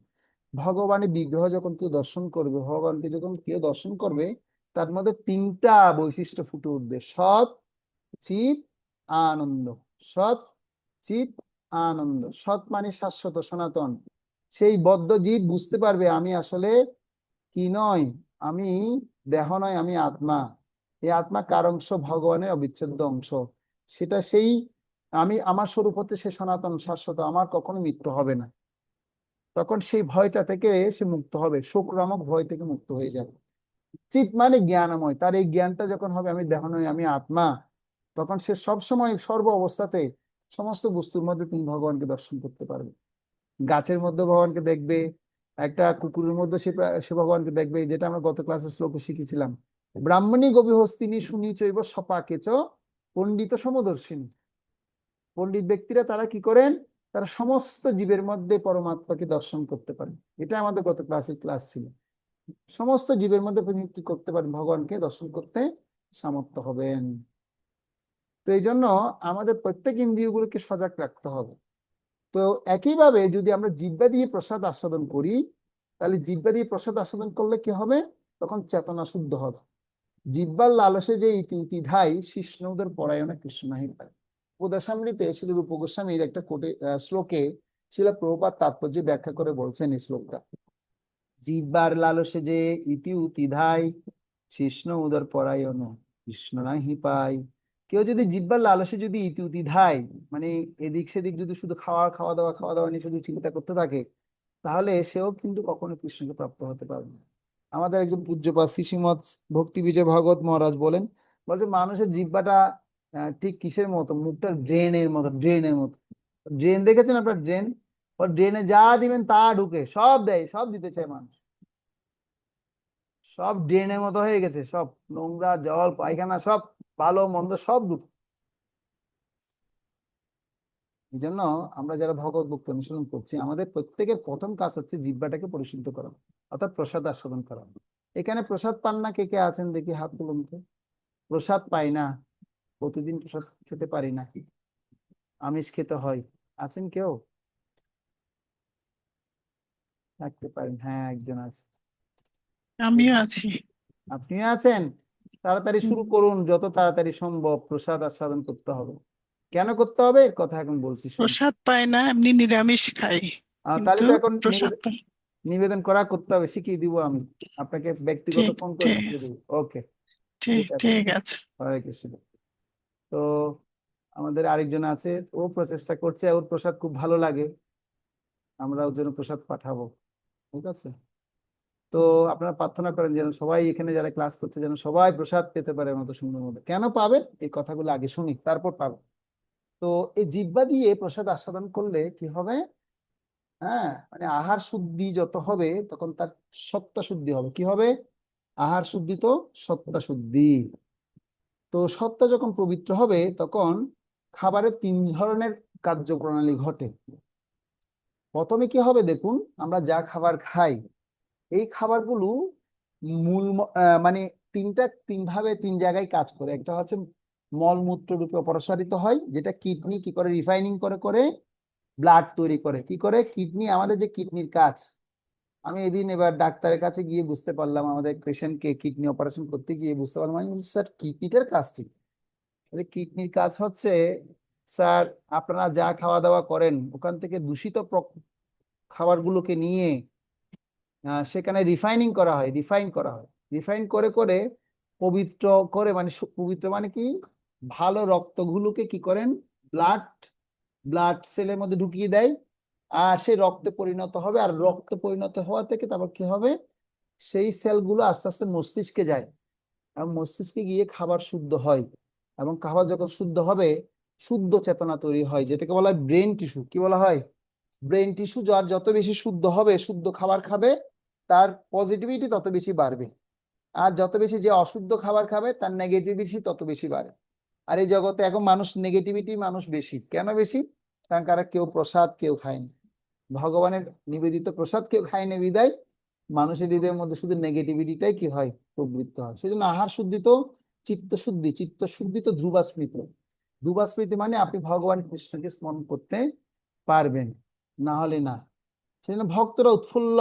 ভগবানের বিগ্রহ যখন কেউ দর্শন করবে, ভগবানকে যখন কেউ দর্শন করবে, তার মধ্যে তিনটা বৈশিষ্ট্য ফুটে উঠবে: সৎ, চিৎ, আনন্দ। সৎ, চিৎ, আনন্দ। সৎ মানে শাশ্বত সনাতন। সেই বদ্ধ জীব বুঝতে পারবে আমি আসলে কি নয়, আমি দেহ নয়, আমি আত্মা। এই আত্মা কার অংশ? ভগবানের অবিচ্ছেদ্য অংশ। সেটা সেই আমি, আমার স্বরূপ হচ্ছে সে সনাতন শাশ্বত, আমার কখনো মৃত্যু হবে না। তখন সেই ভয়টা থেকে সে মুক্ত হবে, শোক নামক ভয় থেকে মুক্ত হয়ে যাবে। চিৎ মানে জ্ঞানময়, তার এই জ্ঞানটা যখন হবে আমি দেহ নই, আমি আত্মা, তখন সে সব সময় সর্ব অবস্থাতে সমস্ত বস্তুর মধ্যে তিনি ভগবানকে দর্শন করতে পারবে। গাছের মধ্যে ভগবানকে দেখবে, একটা কুকুরের মধ্যে সে ভগবানকে দেখবে, যেটা আমরা গত ক্লাসে শ্লোকে শিখেছিলাম। ব্রাহ্মণী গভী হস্তিনী শুনি চৈব সপাকেচ পণ্ডিত সমদর্শিনী। পণ্ডিত ব্যক্তিরা তারা কি করেন? তারা সমস্ত জীবের মধ্যে পরমাত্মাকে দর্শন করতে পারেন। এটা আমাদের গত ক্লাসের ক্লাস ছিল। সমস্ত জীবের মধ্যে আপনি কি করতে পারেন? ভগবানকে দর্শন করতে সামর্থ্য হবেন। তো এই জন্য আমাদের প্রত্যেক ইন্দ্রিয়গুলোকে সজাগ রাখতে হবে। তো একইভাবে যদি আমরা জিহ্বা দিয়ে প্রসাদ আস্বাদন করি, তাহলে জিহ্বা দিয়ে প্রসাদ আস্বাদন করলে কি হবে? তখন চেতনা শুদ্ধ হবে। জিহ্বার লালসে যে ইতি উতি ধাই, শিষ্ণুদের পরায়ণে কৃষ্ণ নাহি পায়। উপদেশামৃতে শ্রী রূপ গোস্বামীর একটা শ্লোকে শিলা প্রভুপাদ তাৎপর্য ব্যাখ্যা করে বলছেন এই শ্লোকটা: জিহ্বার লালসে যে ইতি উতি ধাই, শিষ্ণ উদর পরায়ণ কৃষ্ণ নাহি পায়। কেউ যদি জিহ্বার লালসে যদি ইতি উতি ধাই, মানে এদিক সেদিক যদি শুধু খাওয়া দাওয়া নিয়ে শুধু চিন্তা করতে থাকে, তাহলে সেও কিন্তু কখনো কৃষ্ণকে প্রাপ্ত হতে পারবে না। আমাদের একজন পূজ্যপাদ শ্রীমৎ ভক্তি বিজয় ভাগবত মহারাজ বলেন, বলছে মানুষের জিহ্বাটা ঠিক কিসের মতো? মুখটা ড্রেনের মতো, ড্রেনের মতো। ড্রেন দেখেছেন আপনার? ড্রেন, ওর ড্রেনে যা দিবেন তা ঢুকে, সব দেয়, সব দিতে চায় মানুষ। সব ড্রেনের মতো হয়ে গেছে, সব নোংরা জল পায়খানা সব ভালো মন্দ সব ঢুকে। এই জন্য আমরা যারা ভগবত ভক্তি অনুসরণ করছি, আমাদের প্রত্যেকের প্রথম কাজ হচ্ছে জিহ্বাটাকে পরিশুদ্ধ করা, অর্থাৎ প্রসাদ আস্বাদন করা। এখানে প্রসাদ পান না কে কে আছেন দেখি? হাত তুলুন তো। প্রসাদ পাই না, প্রতিদিন প্রসাদ খেতে পারি না, আমিষ খেতে হয়, আছেন কেউ? থাকতে পারেন, হ্যাঁ একজন আছে। আমিও আছি। আপনিও আছেন? তাড়াতাড়ি শুরু করুন, যত তাড়াতাড়ি সম্ভব প্রসাদ আস্বাদন করতে হবে। কেন করতে হবে এর কথা এখন বলছি, শুনুন। প্রসাদ পাই না, এমনি নিরামিষ খাই, তাহলে কিন্তু তো এখন প্রসাদ পাই। নিবেদন করা করতে হবে, শিখিয়ে দিব আমি আপনাকে, ব্যক্তিগত ঠিক ফোন করে ঠিক শিখিয়ে দেবো। ওকে, ঠিক ঠিক আছে। ঠিক আছে। হরে কৃষ্ণ। তো আমাদের আরেকজন আছে, ও প্রচেষ্টা করছে, ওর প্রসাদ খুব ভালো লাগে, আমরা ওর জন্য প্রসাদ পাঠাবো। ঠিক আছে। তো আপনারা প্রার্থনা করেন যেন সবাই এখানে যারা ক্লাস করছে যেন সবাই প্রসাদ পেতে পারে মতো সুন্দর মতো। কেন পাবেন এই কথাগুলো আগে শুনি, তারপর পাবেন। তো এই জিহ্বা দিয়ে প্রসাদ আস্বাদন করলে কি হবে? হ্যাঁ, মানে আহার শুদ্ধি যত হবে তখন তার সত্তা শুদ্ধি হবে। কি হবে? আহার শুদ্ধি তো সত্তা শুদ্ধি। তো সত্তা যখন পবিত্র হবে তখন খাবারের তিন ধরনের কার্যপ্রণালী ঘটে। প্রথমে কি হবে দেখুন, আমরা যা খাবার খাই, এই খাবারগুলো মানে তিন ভাবে তিন জায়গায় কাজ করে। একটা হচ্ছে মলমূত্র রূপে অপসারিত হয়, যেটা কিডনি কি করে? রিফাইনিং করে করে ব্লাড তৈরি করে। কি করে? কিডনি, আমাদের যে কিডনির কাজ, আমি এদিন এবার ডাক্তারের কাছে গিয়ে বুঝতে পারলাম, আমাদের পেশেন্টকে কিডনি অপারেশন করতে গিয়ে বুঝতে পারলাম, আমি বলছি, স্যার কিডনিটার কাজ ঠিক, কিডনির কাজ হচ্ছে স্যার আপনারা যা খাওয়া দাওয়া করেন ওখান থেকে দূষিত খাবারগুলোকে নিয়ে সেখানে রিফাইনিং করা হয়, রিফাইন করা হয়, রিফাইন করে করে পবিত্র করে, মানে পবিত্র মানে কি, ভালো রক্তগুলোকে কি করেন? ব্লাড ব্লাড সেলের মধ্যে ঢুকিয়ে দেয়, আর সেই রক্তে পরিণত হবে। আর রক্তে পরিণত হওয়া থেকে তারপর কি হবে? সেই সেলগুলো আস্তে আস্তে মস্তিষ্কে যায়, আর মস্তিষ্কে গিয়ে খাবার শুদ্ধ হয়। এবং খাবার যখন শুদ্ধ হবে, শুদ্ধ চেতনা তৈরি হয়, যেটাকে বলা হয় ব্রেন টিস্যু। কি বলা হয়? Brain tissue. যার যত বেশি শুদ্ধ হবে, শুদ্ধ খাবার খাবে, তার পজিটিভিটি তত বেশি বাড়বে। আর যত বেশি যে অশুদ্ধ খাবার খাবে, তার নেগেটিভিটি তত বেশি বাড়ে। আর এই জগতে এখন মানুষ নেগেটিভিটি মানুষ বেশি। কেন বেশি? কারণ কেউ প্রসাদ কেউ খায়নি, ভগবানের নিবেদিত প্রসাদ কেউ খায়নি, বিদায় মানুষের হৃদয়ের মধ্যে শুধু নেগেটিভিটিটাই কি হয়, প্রবৃত্ত হয়। সেজন্য আহার শুদ্ধি তো চিত্তশুদ্ধি, চিত্তশুদ্ধি তো ধ্রুবা স্মৃতি। ধ্রুবা স্মৃতি মানে আপনি ভগবান কৃষ্ণকে স্মরণ করতে পারবেন, না হলে না। সেজন্য ভক্তরা উৎফুল্ল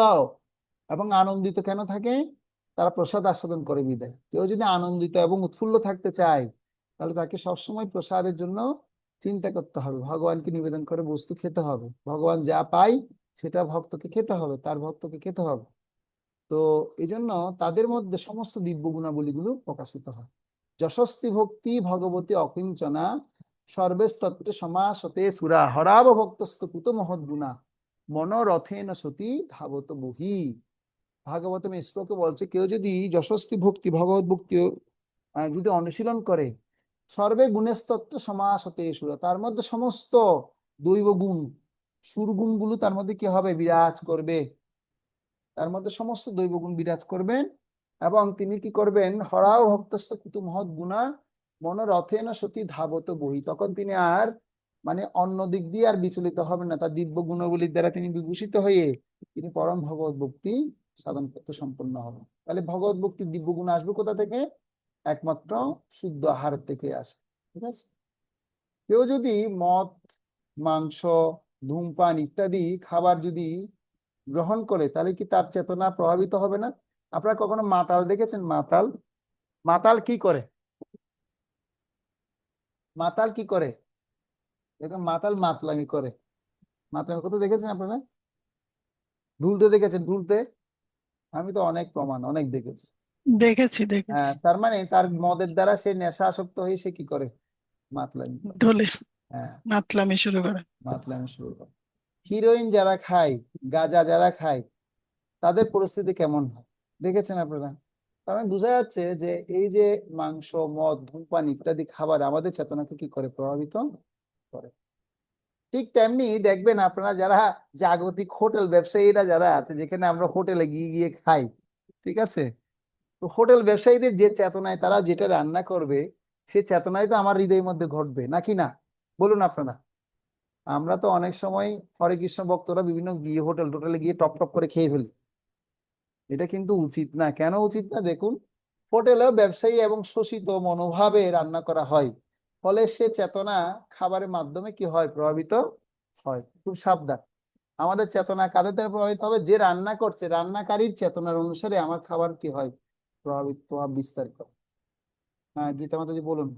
এবং আনন্দিত কেন থাকে? তারা প্রসাদ আস্বাদন করে বিদায়। কেউ যদি আনন্দিত এবং উৎফুল্ল থাকতে চায়, তাহলে তাকে সবসময় প্রসাদের জন্য চিন্তা করতে হবে, ভগবানকে নিবেদন করে বস্তু খেতে হবে। ভগবান যা পায় সেটা ভক্তকে খেতে হবে, তার ভক্তকে খেতে হবে। তো এই জন্য তাদের মধ্যে সমস্ত দিব্য গুণাবলীগুলো প্রকাশিত হয়। যশস্তি ভক্তি ভগবতী অকিঞ্চনা, সর্বেস্তত্ত্বে সমাসতে সুরা, হরাব ভক্তস্ত কুত মহৎ গুণা, মনোরথেন সতী ধাবত বহি। ভাগবতম শ্লোকে বলছে, কেউ যদি যশস্তি ভক্তি ভগবত ভক্তি যদি অনুশীলন করে, সর্বে গুণেস্তত্ত্ব সমাসতে সুরা, তার মধ্যে সমস্ত দৈব গুণ, সুরগুণ গুলো তার মধ্যে কি হবে, বিরাজ করবে। তার মধ্যে সমস্ত দৈব গুণ বিরাজ করবেন। এবং তিনি কি করবেন, হরাও ভক্তস্ত কুতু মহৎ গুণা, মনোরথেন সতী ধাবত বহি। তখন তিনি আর মানে অন্য দিক দিয়ে আর বিচলিত হবেন না, তার দিব্য গুণাবলীর দ্বারা তিনি বিভূষিত হয়ে তিনি পরম ভগবত ভক্তি সাধন করতে সম্পন্ন হবেন। তাহলে ভগবত ভক্তির দিব্য গুণ আসবে কোথা থেকে? একমাত্র শুদ্ধ আহার থেকে আসবে। ঠিক আছে? কেউ যদি মদ, মাংস, ধূমপান ইত্যাদি খাবার যদি গ্রহণ করে, তাহলে কি তার চেতনা প্রভাবিত হবে না? আপনারা কখনো মাতাল দেখেছেন? মাতাল, মাতাল কি করে? মাতাল কি করে? দেখুন, মাতাল মাতলামি করে। মাতলামি কত দেখেছেন আপনারা? ঢুলতে দেখেছেন? ঢুলতে আমি তো অনেক প্রমাণ অনেক দেখেছি। দেখেছি দেখেছি। হ্যাঁ, তার মানে তার মদের দ্বারা সে নেশা আসক্ত হয়ে সে কি করে, মাতলামি করে। ঢোলে হ্যাঁ, মাতলামি শুরু করে। মাতলামি শুরু করে। হিরোইন যারা খায়, গাঁজা যারা খায়, তাদের পরিস্থিতি কেমন হয় দেখেছেন আপনারা? তার মানে বোঝা যাচ্ছে যে এই যে মাংস, মদ, ধূমপান ইত্যাদি খাবার আমাদের চেতনাকে কি করে, প্রভাবিত করে। ঠিক তেমনি দেখবেন আপনারা, যারা জাগতিক হোটেল ব্যবসায়ীরা যারা আছে, যেখানে আমরা হোটেলে গিয়ে গিয়ে খাই, ঠিক আছে, তো হোটেল ব্যবসায়ীদের যে চেতনায় তারা যেটা রান্না করবে, সে চেতনায় তো আমার হৃদয়ের মধ্যে ঘটবে নাকি না? বলুন আপনারা। আমরা তো অনেক সময় হরে কৃষ্ণ ভক্তরা বিভিন্ন গিয়ে হোটেল টোটেলে গিয়ে টপ টপ করে খেয়ে ফেলি। এটা কিন্তু উচিত না। কেন উচিত না? দেখুন, হোটেলেও ব্যবসায়ী এবং শোষিত মনোভাবে রান্না করা হয়, ফলে সে চেতনা খাবারের মাধ্যমে কি হয়, প্রভাবিত হয়। খুব সাবধান। আমাদের চেতনা কাদের দ্বারা প্রভাবিত হবে? যে রান্না করছে, রান্নাকারীর চেতনার অনুসারে আমার খাবার কি হয়, প্রভাব বিস্তার করে। হ্যাঁ, গীতা মাতাজি বলুন।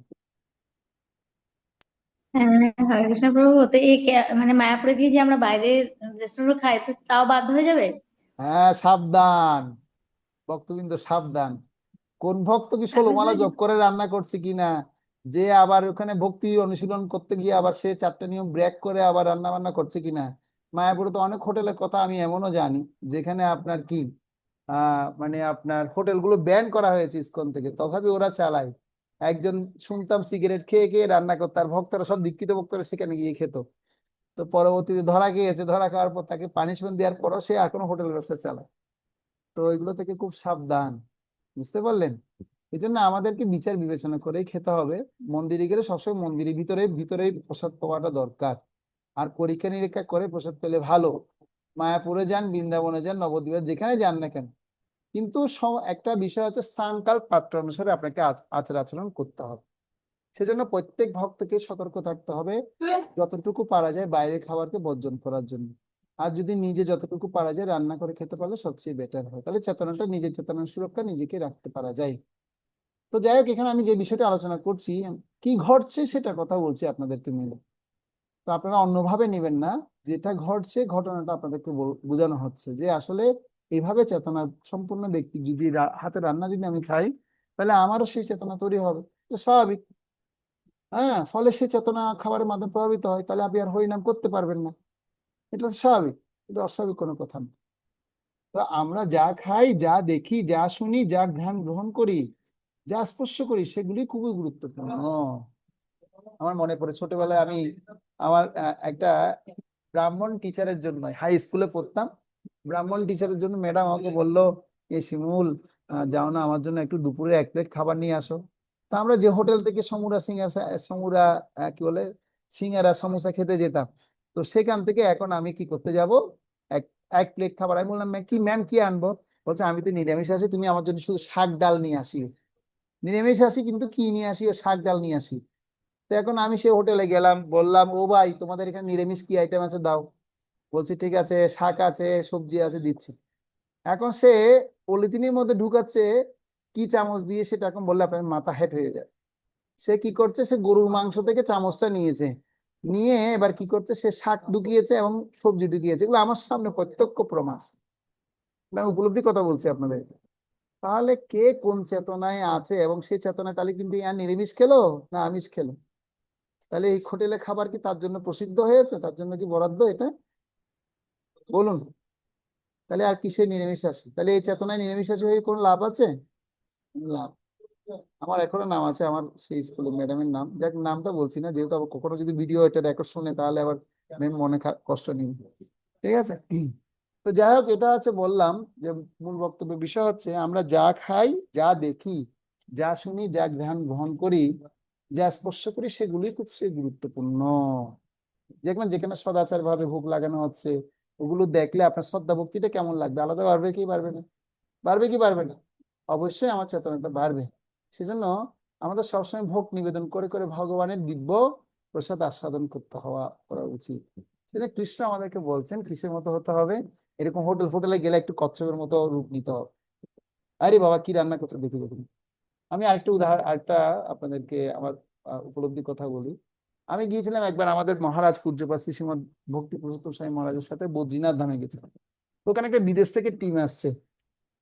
হ্যাঁ, হরে কৃষ্ণ প্রভু। তো এই মানে মায়াপুরে গিয়ে যে আমরা বাইরে রেস্টুরেন্টে খাই, তো তাও বাধ্য হয়ে যাবে? হ্যাঁ, সাবধান ভক্তবৃন্দ, সাবধান। কোন ভক্ত কি এখন 16 মালা শুনেছি। জপ করে রান্না করছে কিনা, যে আবার ওখানে ভক্তি অনুশীলন করতে গিয়ে আবার সে 4টা নিয়ম ব্রেক করে আবার রান্না বান্না করছে কিনা। মায়াপুরে তো অনেক হোটেলের কথা আমি এমনও জানি, যেখানে আপনার কি মানে আপনার হোটেলগুলো ব্যান করা হয়েছে ইসকন থেকে, তথাপি ওরা চালায়। একজন শুনতাম সিগারেট খেয়ে খেয়ে রান্না করতো, আর ভক্তরা সব দীক্ষিত ভক্তরা সেখানে গিয়ে খেত। তো পরবর্তীতে ধরা খেয়েছে, ধরা খাওয়ার পর তাকে পানিশমেন্ট দেওয়ার পরও সে এখনো হোটেল ব্যবসা চালায়। তো এগুলো থেকে খুব সাবধান। বুঝতে পারলেন? এই জন্য আমাদেরকে বিচার বিবেচনা করেই খেতে হবে। মন্দিরে গেলে সবসময় মন্দিরের ভিতরে ভিতরেই প্রসাদ পাওয়াটা দরকার। আর পরীক্ষা নিরীক্ষা করে প্রসাদ পেলে ভালো। মায়াপুরে যান, বৃন্দাবনে যান, নবদ্বীপে যেখানে যান না কেন, কিন্তু একটা বিষয় হচ্ছে, স্থান কাল পাত্র অনুসারে আপনাকে আচার আচরণ করতে হবে। সেজন্য প্রত্যেক ভক্তকে সতর্ক থাকতে হবে, যতটুকু পারা যায় বাইরের খাবারকে বর্জন করার জন্য। আর যদি নিজে যতটুকু পারা যায় রান্না করে খেতে পারলে সবচেয়ে বেটার হয়, তাহলে চেতনাটা, নিজের চেতনার সুরক্ষা নিজেকে রাখতে পারা যায়। তো যাই হোক, এখানে আমি যে বিষয়টা আলোচনা করছি, কি ঘটছে সেটার কথা বলছি আপনাদেরকে মিলে। তো আপনারা অন্যভাবে নেবেন না। যেটা ঘটছে, ঘটনাটা আপনাদেরকে বোঝানো হচ্ছে যে আসলে এইভাবে চেতনা সম্পূর্ণ ব্যক্তি যদি হাতে রান্না যদি আমি খাই, তাহলে আমারও সেই চেতনা তৈরি হবে। তো স্বাভাবিক। হ্যাঁ, ফলে সে চেতনা খাবারের মাধ্যমে প্রভাবিত হয়, তাহলে আপনি আর হরিনাম করতে পারবেন না। এটা তো স্বাভাবিক, এটা অস্বাভাবিক কোনো কথা না। তো আমরা যা খাই, যা দেখি, যা শুনি, যা ধ্যান গ্রহণ করি, যা স্পর্শ করি সেগুলি খুবই গুরুত্বপূর্ণ। আমার মনে পড়ে ছোটবেলায় আমি আমার একটা ব্রাহ্মণ টিচারের জন্য হাই স্কুলে পড়তাম। ব্রাহ্মণ টিচারের জন্য ম্যাডাম আমাকে বললো, এ শিমুল, যাও না আমার জন্য একটু দুপুরে 1 প্লেট খাবার নিয়ে আসো। তা আমরা যে হোটেল থেকে সমুরা কি বলে সিঙ্গারা সমোসা খেতে যেতাম, তো সেখান থেকে এখন আমি কি করতে যাব, এক 1 প্লেট খাবার। আমি বললাম, কি ম্যাম কি আনবো? বলছে, আমি তো নিরামিষ আছি, তুমি আমার জন্য শুধু শাক ডাল নিয়ে আসিও। নিরামিষ আসি কিন্তু কি নিয়ে আসি, ও শাক ডাল নিয়ে আসি। তো এখন আমি সে হোটেলে গেলাম, বললাম, ও ভাই তোমাদের এখানে নিরামিষ কি আইটেম আছে দাও। বলছি ঠিক আছে, শাক আছে, সবজি আছে, দিচ্ছি। এখন সে পলিথিনের মধ্যে ঢুকাচ্ছে কি চামচ দিয়ে, সেটা এখন বললে আপনার মাথা হেট হয়ে যায়। সে কি করছে, সে গরুর মাংস থেকে চামচটা নিয়েছে, নিয়ে এবার কি করছে, সে শাক ঢুকিয়েছে এবং সবজি ঢুকিয়েছে। এগুলো আমার সামনে প্রত্যক্ষ প্রমাণ, আমি উপলব্ধি কথা বলছি আপনাদের। তাহলে কে কোন চেতনায় আছে, এবং সেই চেতনায় তাহলে কিন্তু ইয়া নিরামিষ খেলো না আমিষ খেলো? তাহলে এই হোটেলে খাবার কি তার জন্য প্রসিদ্ধ হয়েছে, তার জন্য কি বরাদ্দ এটা? বলুন। তাহলে আর কিসে নিরামিষ আসি? তাহলে এই চেতনায় নিরামিষ আসি হয়ে কোনো লাভ আছে? লাভ। আমার এখনো নাম আছে, আমার সেই স্কুলের ম্যাডামের নাম, যাক নামটা বলছি না, যেহেতু আবার কখনো যদি ভিডিও এটা রেকর্ড শুনে তাহলে আবার ম্যাম মনে কষ্ট নিবে। ঠিক আছে। তো যাই হোক, এটা হচ্ছে বললাম যে মূল বক্তব্যের বিষয় হচ্ছে আমরা যা খাই, যা দেখি, যা শুনি, যা গ্রহণ করি, যা স্পর্শ করি, সেগুলি খুব গুরুত্বপূর্ণ। দেখবেন যেখানে সদাচার ভাবে ভোগ লাগানো হচ্ছে, ওগুলো দেখলে আপনার শ্রদ্ধা ভক্তিটা কেমন লাগবে? আলাদা বাড়বে কি বাড়বে না? বাড়বে কি বাড়বে না? অবশ্যই আমার চেতনাটা বাড়বে। সেজন্য আমাদের সবসময় ভোগ নিবেদন করে করে ভগবানের দিব্য প্রসাদ আস্বাদন করতে করা উচিত। সেটা কৃষ্ণ আমাদেরকে বলছেন কিসের মতো হতে হবে, এরকম হোটেলে গেলে একটু কচ্ছপের মতো রূপ নিতে হবে। আরে বাবা কি রান্না করছে দেখি দেখুন। আমি আরেকটা আপনাদেরকে আমার উপলব্ধি কথা বলি। আমি গিয়েছিলাম একবার আমাদের মহারাজ পূজ্যপাত শ্রী শ্রীমৎ ভক্তি পুরুষোত্তম স্বামী মহারাজের সাথে বদ্রীনাথ ধামে গেছিলাম। তো ওখানে একটা বিদেশ থেকে টিম আসছে।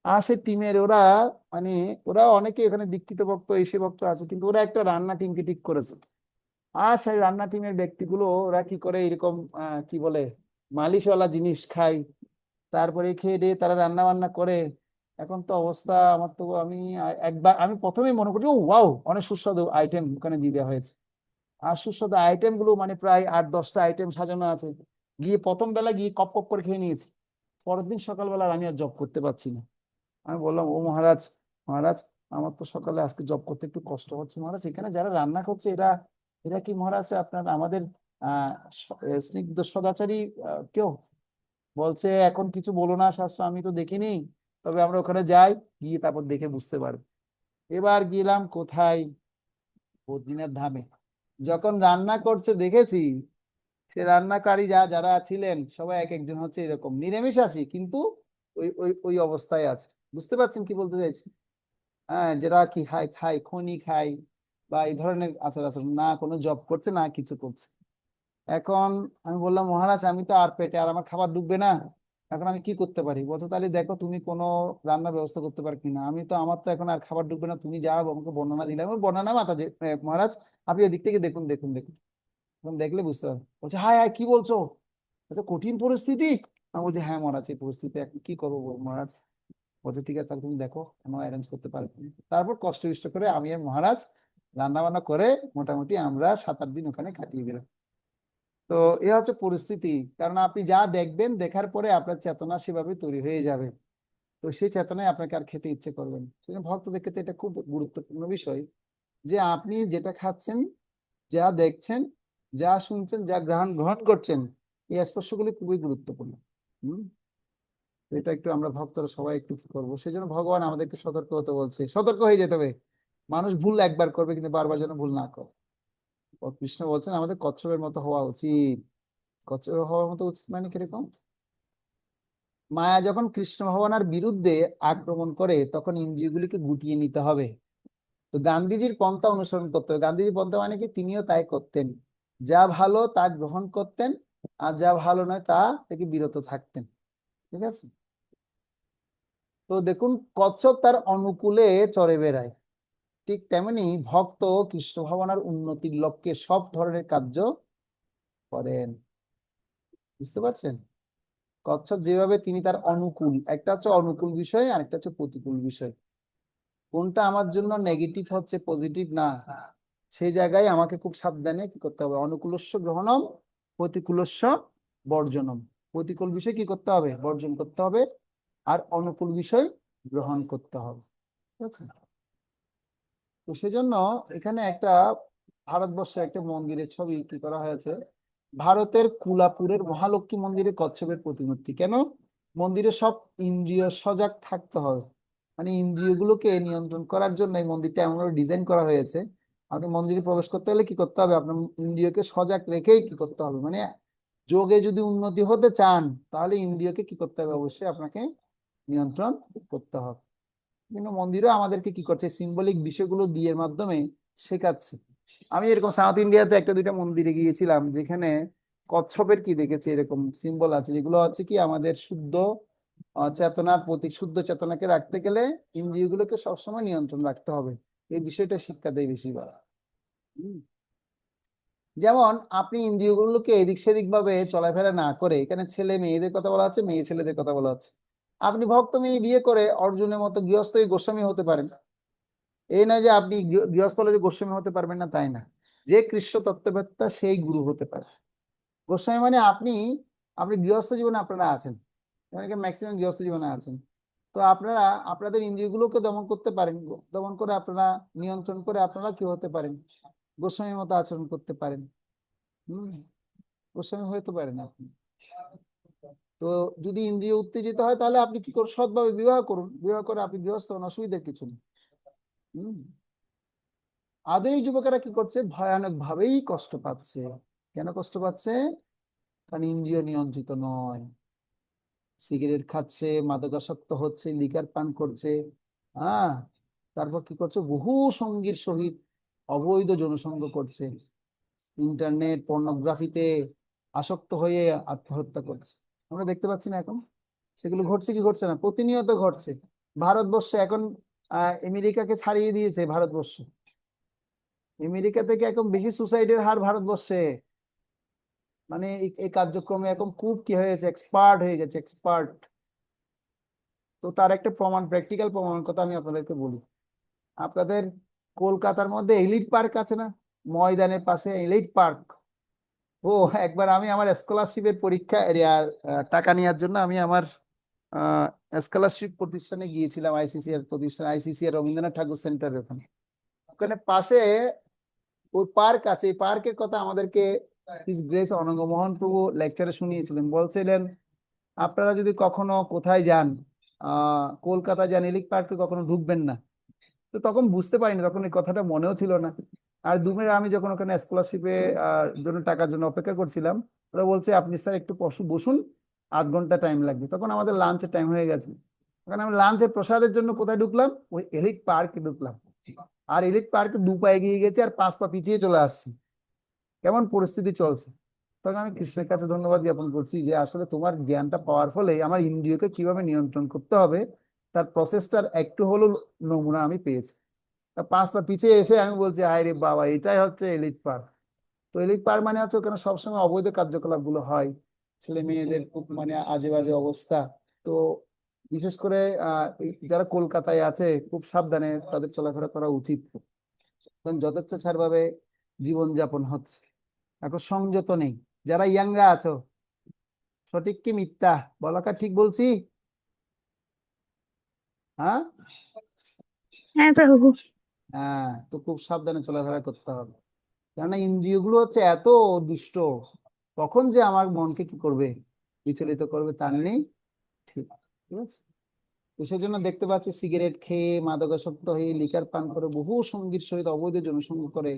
আর সেই টিমের ওরা, মানে ওরা অনেকে এখানে দীক্ষিত ভক্ত এসে ভক্ত আছে, কিন্তু ওরা একটা রান্না টিমকে ঠিক করেছে। আর সেই রান্না টিমের ব্যক্তিগুলো ওরা কি করে, এরকম কি বলে মালিশওয়ালা জিনিস খায়, তারপরে খেয়ে দিয়ে তারা রান্না বান্না করে। এখন তো অবস্থা আমার, তো একবার আমি প্রথমেই মনে করি, ও ওয়াও, অনেক সুস্বাদু আইটেম ওখানে দিয়ে দেওয়া হয়েছে। আর সুস্বাদু আইটেম গুলো মানে প্রায় 8-10টা আইটেম সাজানো আছে। গিয়ে প্রথম বেলা গিয়ে কপ কপ করে খেয়ে নিয়েছি। পরের দিন সকালবেলা আমি আর জব করতে পারছি না। আমি বললাম, ও মহারাজ, মহারাজ আমার তো সকালে আজকে জব করতে একটু কষ্ট হচ্ছে মহারাজ, এখানে যারা রান্না করছে এরা এরা কি মহারাজ আপনার আমাদের স্নিগ্ধ সদাচারী কেউ? বলছে, এখন কিছু বলো না শাস্ত্র, আমি তো দেখিনি, তবে আমরা ওখানে যাই, গিয়ে তারপর দেখে বুঝতে পারবো। এবার গেলাম কোথায়, বদ্রীনাথ ধামে। যখন রান্না করছে দেখেছি, সে রান্নাকারী যারা ছিলেন সবাই এক একজন হচ্ছে এরকম নিরামিষাশী, কিন্তু ওই ওই ওই অবস্থায় আছে। বুঝতে পারছেন কি বলতে চাইছি? হ্যাঁ, যারা কি খায় খায় খনি খায়, বা এই ধরনের আচার আচরণ, না কোনো জব করছে না কিছু করছে। এখন আমি বললাম, মহারাজ আমি তো আর পেটে আর আমার খাবার ঢুকবে না, এখন আমি কি করতে পারি? বলছো, তাহলে দেখো তুমি কোনো রান্নার ব্যবস্থা করতে পারো কিনা। আমি তো আমার তো এখন আর খাবার ঢুকবে না, তুমি যা আমাকে বর্ণনা দিলে, আমি বর্ণনা মাতা যে মহারাজ আপনি এদিক থেকে দেখুন দেখুন দেখুন, এখন দেখলে বুঝতে পারবেন। বলছে, হায় হায় কি বলছো, এত কঠিন পরিস্থিতি। আমি বলছি, হ্যাঁ মহারাজ এই পরিস্থিতি এখন কি করবো মহারাজ। বলছে, ঠিক আছে তাহলে তুমি দেখো কোনো অ্যারেঞ্জ করতে পারবে কিনা। তারপর কষ্ট বিষ্ট করে আমি আর মহারাজ রান্না বান্না করে মোটামুটি আমরা 7-8 দিন ওখানে কাটিয়ে দিলাম। তো এ হচ্ছে পরিস্থিতি। কারণ আপনি যা দেখবেন, দেখার পরে আপনার চেতনা সেভাবে তৈরি হয়ে যাবে। তো সেই চেতনায় আপনাকে আর খেতে ইচ্ছে করবেন। সেজন্য ভক্তদের ক্ষেত্রে এটা খুব গুরুত্বপূর্ণ বিষয়, যে আপনি যেটা খাচ্ছেন, যা দেখছেন, যা শুনছেন, যা গ্রহণ করছেন, এই স্পর্শগুলি খুবই গুরুত্বপূর্ণ। হম। তো এটা একটু আমরা ভক্তরা সবাই একটু কি করবো, সেই জন্য ভগবান আমাদেরকে সতর্ক হতে বলছে, সতর্ক হয়ে যেতে হবে। মানুষ ভুল একবার করবে, কিন্তু বারবার যেন ভুল না করে। ও কৃষ্ণ বলছেন আমাদের কচ্ছপের মতো হওয়া উচিত। কচ্ছপের হওয়ার মতো উচিত মানে কিরকম? মায়া যখন কৃষ্ণ ভাবনার বিরুদ্ধে আক্রমণ করে, তখন ইন্দ্রিয়গুলিকে গুটিয়ে নিতে হবে। তো গান্ধীজির পন্থা অনুসরণ করতে হবে। গান্ধীজির পন্থা মানে কি, তিনিও তাই করতেন। যা ভালো তা গ্রহণ করতেন, আর যা ভালো নয় তা থেকে বিরত থাকতেন। ঠিক আছে। তো দেখুন, কচ্ছপ তার অনুকূলে চড়ে বেড়ায়, ঠিক তেমনি ভক্ত কৃষ্ণ ভাবনার উন্নতির লক্ষ্যে সব ধরনের কার্য করেন। বুঝতে পারছেন? কচ্ছপ যেভাবে তিনি তার অনুকূল, একটা হচ্ছে অনুকূল বিষয় আর একটা হচ্ছে প্রতিকূল বিষয়। কোনটা আমার জন্য নেগেটিভ হচ্ছে পজিটিভ না, সেই জায়গায় আমাকে খুব সাবধানে কি করতে হবে, অনুকূলস্য গ্রহণম প্রতিকূলস্য বর্জনম। প্রতিকূল বিষয় কি করতে হবে, বর্জন করতে হবে, আর অনুকূল বিষয় গ্রহণ করতে হবে। ঠিক আছে? তো সেজন্য এখানে একটা ভারতবর্ষের একটা মন্দিরের ছবি কি করা হয়েছে, ভারতের কুলাপুরের মহালক্ষ্মী মন্দিরে কচ্ছপের প্রতিমূর্তি। কেন? মন্দিরে সব ইন্দ্রিয় সজাগ থাকতে হবে, মানে ইন্দ্রিয়গুলোকে নিয়ন্ত্রণ করার জন্য এই মন্দিরটা এমনভাবে ডিজাইন করা হয়েছে। আপনি মন্দিরে প্রবেশ করতে হলে কি করতে হবে, আপনার ইন্দ্রিয়কে সজাগ রেখেই কি করতে হবে, মানে যোগে যদি উন্নতি হতে চান তাহলে ইন্দ্রিয়কে কি করতে হবে, অবশ্যই আপনাকে নিয়ন্ত্রণ করতে হবে। বিভিন্ন মন্দিরও আমাদেরকে কি করছে, সিম্বলিক বিষয়গুলো দিয়ে মাধ্যমে শেখাচ্ছে। আমি এরকম সাউথ ইন্ডিয়াতে একটা দুইটা মন্দিরে গিয়েছিলাম, যেখানে কচ্ছপের কি দেখেছি এরকম সিম্বল আছে, যেগুলো হচ্ছে কি আমাদের শুদ্ধ চেতনার প্রতীক। শুদ্ধ চেতনাকে রাখতে গেলে ইন্দ্রিয়গুলোকে সবসময় নিয়ন্ত্রণ রাখতে হবে, এই বিষয়টা শিক্ষা দেয় বেশিরভাগ। হুম। যেমন আপনি ইন্দ্রিয়গুলোকে এদিক সেদিক ভাবে চলাফেরা না করে, এখানে ছেলে মেয়েদের কথা বলা আছে, মেয়ে ছেলেদের কথা বলা আছে। আপনি ভক্ত মেয়ে বিয়ে করে অর্জুনের মতো গৃহস্থ গোস্বামী হতে পারেন, এই নয় যে আপনি গৃহস্থ হলে যে গোস্বামী হতে পারবেন না, তাই না। যে কৃষ্ণ তত্ত্ববেত্তা সেই গুরু হতে পারে। গোস্বামী মানে আপনি, আপনি গৃহস্থ জীবনে আপনারা আছেন, অনেকে ম্যাক্সিমাম গৃহস্থ জীবনে আছেন, তো আপনারা আপনাদের ইন্দ্রিয়গুলোকে দমন করতে পারেন, দমন করে আপনারা নিয়ন্ত্রণ করে আপনারা কি হতে পারেন, গোস্বামীর মতো আচরণ করতে পারেন। হম, গোস্বামী হতে পারেন আপনি। তো যদি ইন্দ্রিয় উত্তেজিত হয় তাহলে আপনি কি করুন, সৎভাবে বিবাহ করুন, বিবাহ করে আপনি গৃহস্থ হন, অসুবিধার কিছু নেই। হম। আধুনিক যুবকেরা কি করছে, ভয়ানক ভাবেই কষ্ট পাচ্ছে। কেন কষ্ট পাচ্ছে? কারণ ইন্দ্রিয় নিয়ন্ত্রিত নয়। সিগারেট খাচ্ছে, মাদকাসক্ত হচ্ছে, লিকার পান করছে, হ্যাঁ, তারপর কি করছে, বহু সঙ্গীর সহিত অবৈধ যৌনসঙ্গ করছে, ইন্টারনেট পর্নোগ্রাফিতে আসক্ত হয়ে আত্মহত্যা করছে। আমরা দেখতে পাচ্ছি না এখন? সেগুলো ঘটছে কি ঘটছে না, প্রতিনিয়ত ঘটছে। ভারতবর্ষে এখন আমেরিকাকে ছাড়িয়ে দিয়েছে ভারতবর্ষ। আমেরিকা থেকে এখন বেশি সুসাইডের হার ভারতবর্ষে। মানে এই কার্যক্রমে এখন খুব কি হয়েছে, এক্সপার্ট হয়ে গেছে, এক্সপার্ট। তো তার একটা প্রমাণ, প্র্যাকটিক্যাল প্রমাণের কথা আমি আপনাদেরকে বলি। আপনাদের কলকাতার মধ্যে এলিট পার্ক আছে না, ময়দানের পাশে এলিট পার্ক। ও, একবার আমি আমার স্কলারশিপের পরীক্ষা টাকা নেওয়ার জন্য আমি আমার স্কলারশিপ প্রতিষ্ঠানে গিয়েছিলাম, আইসিসিআর প্রতিষ্ঠান, আইসিসিআর রবীন্দ্রনাথ ঠাকুর সেন্টারের ওখানে। ওখানে পাশে ওই পার্ক আছে, এই পার্কের কথা আমাদেরকে হিজ গ্রেস অনঙ্গমোহন প্রভু লেকচারে শুনিয়েছিলেন। বলছিলেন আপনারা যদি কখনো কোথায় যান, কলকাতা যান, এলিট পার্কে কখনো ঢুকবেন না। তো তখন বুঝতে পারিনি, তখন এই কথাটা মনেও ছিল না। আর দুমের আমি যখন ওখানে স্কলারশিপে জন্য টাকার জন্য অপেক্ষা করছিলাম, ওরা বলছে আপনি স্যার একটু বসুন, আধ ঘন্টা টাইম লাগবে। তখন আমাদের লাঞ্চের টাইম হয়ে গেছে। ওখানে আমি লাঞ্চের প্রসাদের জন্য কোথায় ঢুকলাম, ওই এলিট পার্কে ঢুকলাম। আর এলিট পার্কে 2 পা এগিয়ে গেছে আর 5 পা পিছিয়ে চলে আসছি। কেমন পরিস্থিতি চলছে। তখন আমি কৃষ্ণের কাছে ধন্যবাদ জ্ঞাপন করছি যে আসলে তোমার জ্ঞানটা পাওয়ার ফলে আমার ইন্দ্রিয়কে কিভাবে নিয়ন্ত্রণ করতে হবে তার প্রসেসটার একটু হলো নমুনা আমি পেয়েছি। তা 5 পা পিছিয়ে এসে আমি বলছি হায় রে বাবা, এটাই হচ্ছে এলিট পার্ক। তো এলিট পার্ক মানে হচ্ছে ওখানে সবসময় অবৈধ কার্যকলাপ গুলো হয়, ছেলে মেয়েদের খুব মানে আজে বাজে অবস্থা। তো বিশেষ করে যারা কলকাতায় আছে খুব সাবধানে তাদের চলাফেরা করা উচিত। কারণ যথেচ্ছাচার ভাবে জীবনযাপন হচ্ছে, এখন সংযত নেই। যারা ইয়াংরা আছো, সঠিক কি মিথ্যা বলাকা ঠিক বলছি? হ্যাঁ, হ্যাঁ প্রভু। হ্যাঁ, তো খুব সাবধানে চলাফেরা করতে হবে। কেননা ইন্দ্রিয়গুলো হচ্ছে এত দুষ্ট, কখন যে আমার মনকে কি করবে, বিচলিত করবে তার নেই ঠিক। ঠিক আছে? তো সেই জন্য দেখতে পাচ্ছি সিগারেট খেয়ে, মাদকাসক্ত হয়ে, লিকার পান করে, বহু সঙ্গীর সহিত অবৈধ যৌনসঙ্গ করে,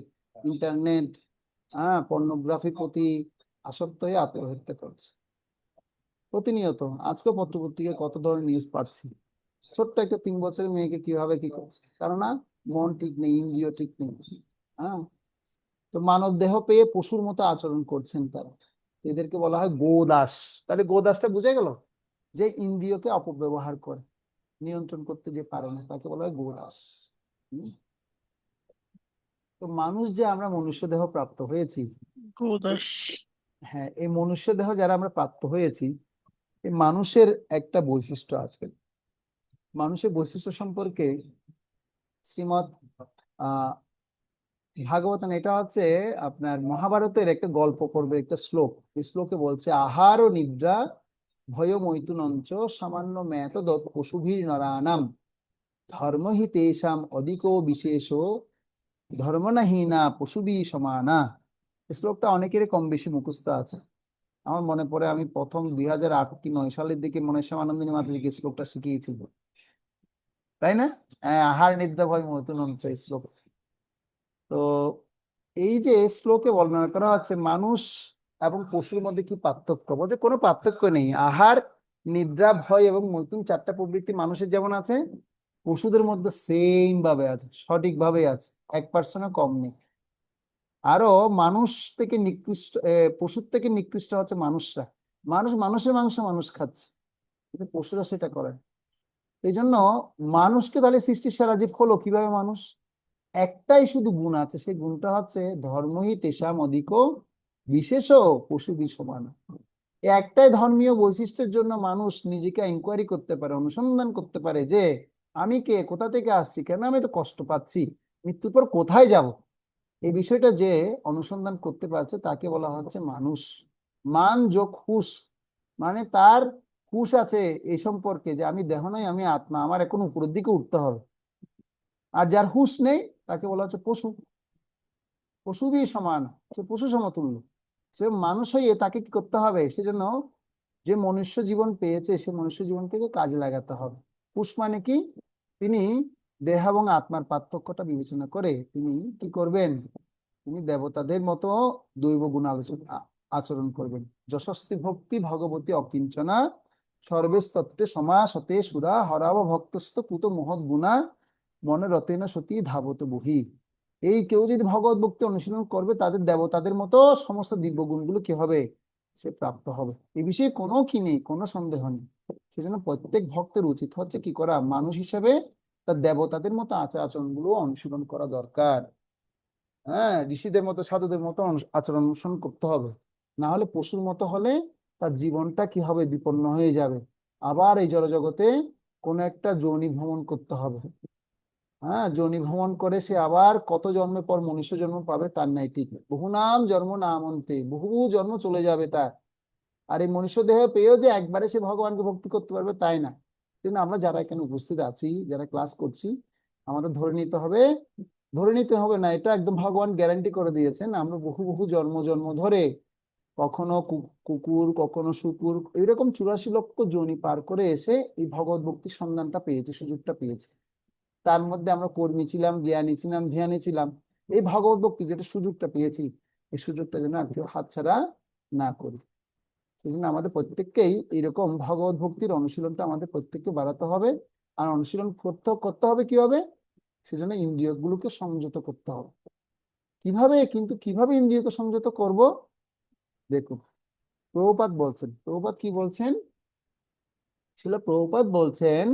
ইন্টারনেট পর্নোগ্রাফির প্রতি আসক্ত হয়ে আত্মহত্যা করছে প্রতিনিয়ত। আজকে পত্রপত্রিকায় কত ধরনের নিউজ পাচ্ছি, ছোট্ট একটা 3 বছরের মেয়েকে কিভাবে কি করছে, কারণ মন ঠিক নেই, ইন্দ্রিয় ঠিক নেই। হ্যাঁ, তো মানব দেহ পেয়ে পশুর মতো আচরণ করছেন তারা। এদেরকে বলা হয় গোদাস। তাহলে গোদাসটা বুঝে গেল, যে ইন্দ্রিয়কে অপব্যবহার করে, নিয়ন্ত্রণ করতে যে পারে না, তাকে বলা হয় গোদাস। হুম। তো মানুষ যে আমরা মনুষ্য দেহ প্রাপ্ত হয়েছি, গোদাস। হ্যাঁ, এই মনুষ্য দেহ যারা আমরা প্রাপ্ত হয়েছি, এই মানুষের একটা বৈশিষ্ট্য আছে। মানুষের বৈশিষ্ট্য সম্পর্কে শ্রীমৎ আহ ভাগবতম, এটা হচ্ছে আপনার মহাভারতের একটা গল্প পর্বের একটা শ্লোক। এই শ্লোকে বলছে, আহার ও নিদ্রা ভয় মৈথুনঞ্চ সামান্য ম্যাত দৎ পশুভির নরানাম ধর্ম হি তেষাম অধিকো বিশেষ ধর্মনাহীনা পশুবি সমানা। এই শ্লোকটা অনেকেরই কম বেশি মুখস্থ আছে। আমার মনে পড়ে আমি প্রথম 2008 কি 9 সালের দিকে মনেশ্বর আনন্দিনী মাতাজিকে এই শ্লোকটা শিখিয়েছিল, তাই না? হ্যাঁ, আহার নিদ্রা ভয় মৈথুনঞ্চ এই শ্লোক। তো এই যে শ্লোকে বর্ণনা করা হচ্ছে মানুষ এবং পশুর মধ্যে কি পার্থক্য, বলছে কোনো পার্থক্য নেই। আহার, নিদ্রা, ভয় এবং মৈথুন চারটা প্রবৃত্তি মানুষের যেমন আছে, পশুদের মধ্যে সেম ভাবে আছে, সঠিক ভাবে আছে, 1% কম নেই। আরো মানুষ থেকে নিকৃষ্ট, পশুর থেকে নিকৃষ্ট হচ্ছে মানুষরা। মানুষের মাংস মানুষ খাচ্ছে, কিন্তু পশুরা সেটা করে না। এই জন্য মানুষকে তাহলে সৃষ্টির সেরা জীব হলো কিভাবে মানুষ? একটাই শুধু গুণ আছে, সেই গুণটা হচ্ছে ধর্মহি তেষাম অধিক বিশেষ পশু সমান। একটাই ধর্মীয় বৈশিষ্ট্যের জন্য মানুষ নিজেকে ইনকোয়ারি করতে পারে, অনুসন্ধান করতে পারে যে আমি কে, কোথা থেকে আসছি, কেন আমি তো কষ্ট পাচ্ছি, মৃত্যুর পর কোথায় যাব। এই বিষয়টা যে অনুসন্ধান করতে পারছে তাকে বলা হচ্ছে মানুষ। মান যোগ হুশ, মানে তার হুশ আছে এই সম্পর্কে যে আমি দেহ নই, আমি আত্মা, আমার এখন উপরের দিকে উঠতে হবে। আর যার হুশ নেই তাকে বলা হচ্ছে পশু। পশুবি সমান, সে পশু সমতুল্য। সে মানুষ হয়ে তাকে কি করতে হবে, সেজন্য যে মনুষ্য জীবন পেয়েছে সে মনুষ্য জীবনকে কাজে লাগাতে হবে। পুষ মানে কি, তিনি দেহ এবং আত্মার পার্থক্যটা বিবেচনা করে তিনি কি করবেন, তিনি দেবতাদের মতো দৈব গুণ আচরণ করবেন। যশস্তি ভক্তি ভগবতী অকিঞ্চনা সর্বেস্তত্ত্বে সমাসতে সুরা হরাব ভক্তস্ত কুত মহৎ গুণা মনে রতেন সতী ধাবত বহি। এই কেউ যদি ভগবত ভক্তি অনুশীলন করবে তাদের দেবতাদের মতো সমস্ত দিব্য গুণগুলো কি হবে, সে প্রাপ্ত হবে। এই বিষয়ে কোনো কি নেই, কোনো সন্দেহ নেই। সেজন্য প্রত্যেক ভক্তের উচিত হচ্ছে কি করা, মানুষ হিসেবে তার দেবতাদের মতো আচার আচরণগুলো অনুশীলন করা দরকার। হ্যাঁ, ঋষিদের মতো সাধুদের মতো আচরণ অনুসরণ করতে হবে। না হলে পশুর মতো হলে তার জীবনটা কি হবে, বিপন্ন হয়ে যাবে। আবার এই জড়জগতে কোনো একটা যোনি ভ্রমণ করতে হবে। হ্যাঁ, যোনি ভ্রমণ করে সে আবার কত জন্মের পর মনুষ্য জন্ম পাবে তার নাই ঠিক। বহু নাম জন্ম নাম অন্তে, বহু জন্ম চলে যাবে তার। আর এই মনুষ্য দেহ পেয়েও যে একবারে সে ভগবানকে ভক্তি করতে পারবে তাই না। কিন্তু আমরা যারা এখানে উপস্থিত আছি, যারা ক্লাস করছি, আমাদের ধরে নিতে হবে না, এটা একদম ভগবান গ্যারান্টি করে দিয়েছেন। আমরা বহু বহু জন্ম জন্ম ধরে কখনো কুকুর, কখনো শুকুর, এরকম 84 লক্ষ যোনি পার করে এসে এই ভগবত ভক্তির সন্ধানটা পেয়েছি, সুযোগটা পেয়েছি। তার মধ্যে আমরা কর্মী ছিলাম, জ্ঞানী ছিলাম, ধ্যানী ছিলাম। এই ভগবত ভক্তি যেটা সুযোগটা পেয়েছি, এই সুযোগটা যেন আর কেউ হাতছাড়া না করি। সেই জন্য আমাদের প্রত্যেককেই এইরকম ভগবত ভক্তির অনুশীলনটা আমাদের প্রত্যেককে বাড়াতে হবে। আর অনুশীলন করতে হবে কিভাবে, সেজন্য ইন্দ্রিয়গুলোকে সংযত করতে হবে। কিভাবে ইন্দ্রিয়কে সংযত করব, দেখুন প্রভুপাদ কি বলছেন, প্রভুপাদ বলছেন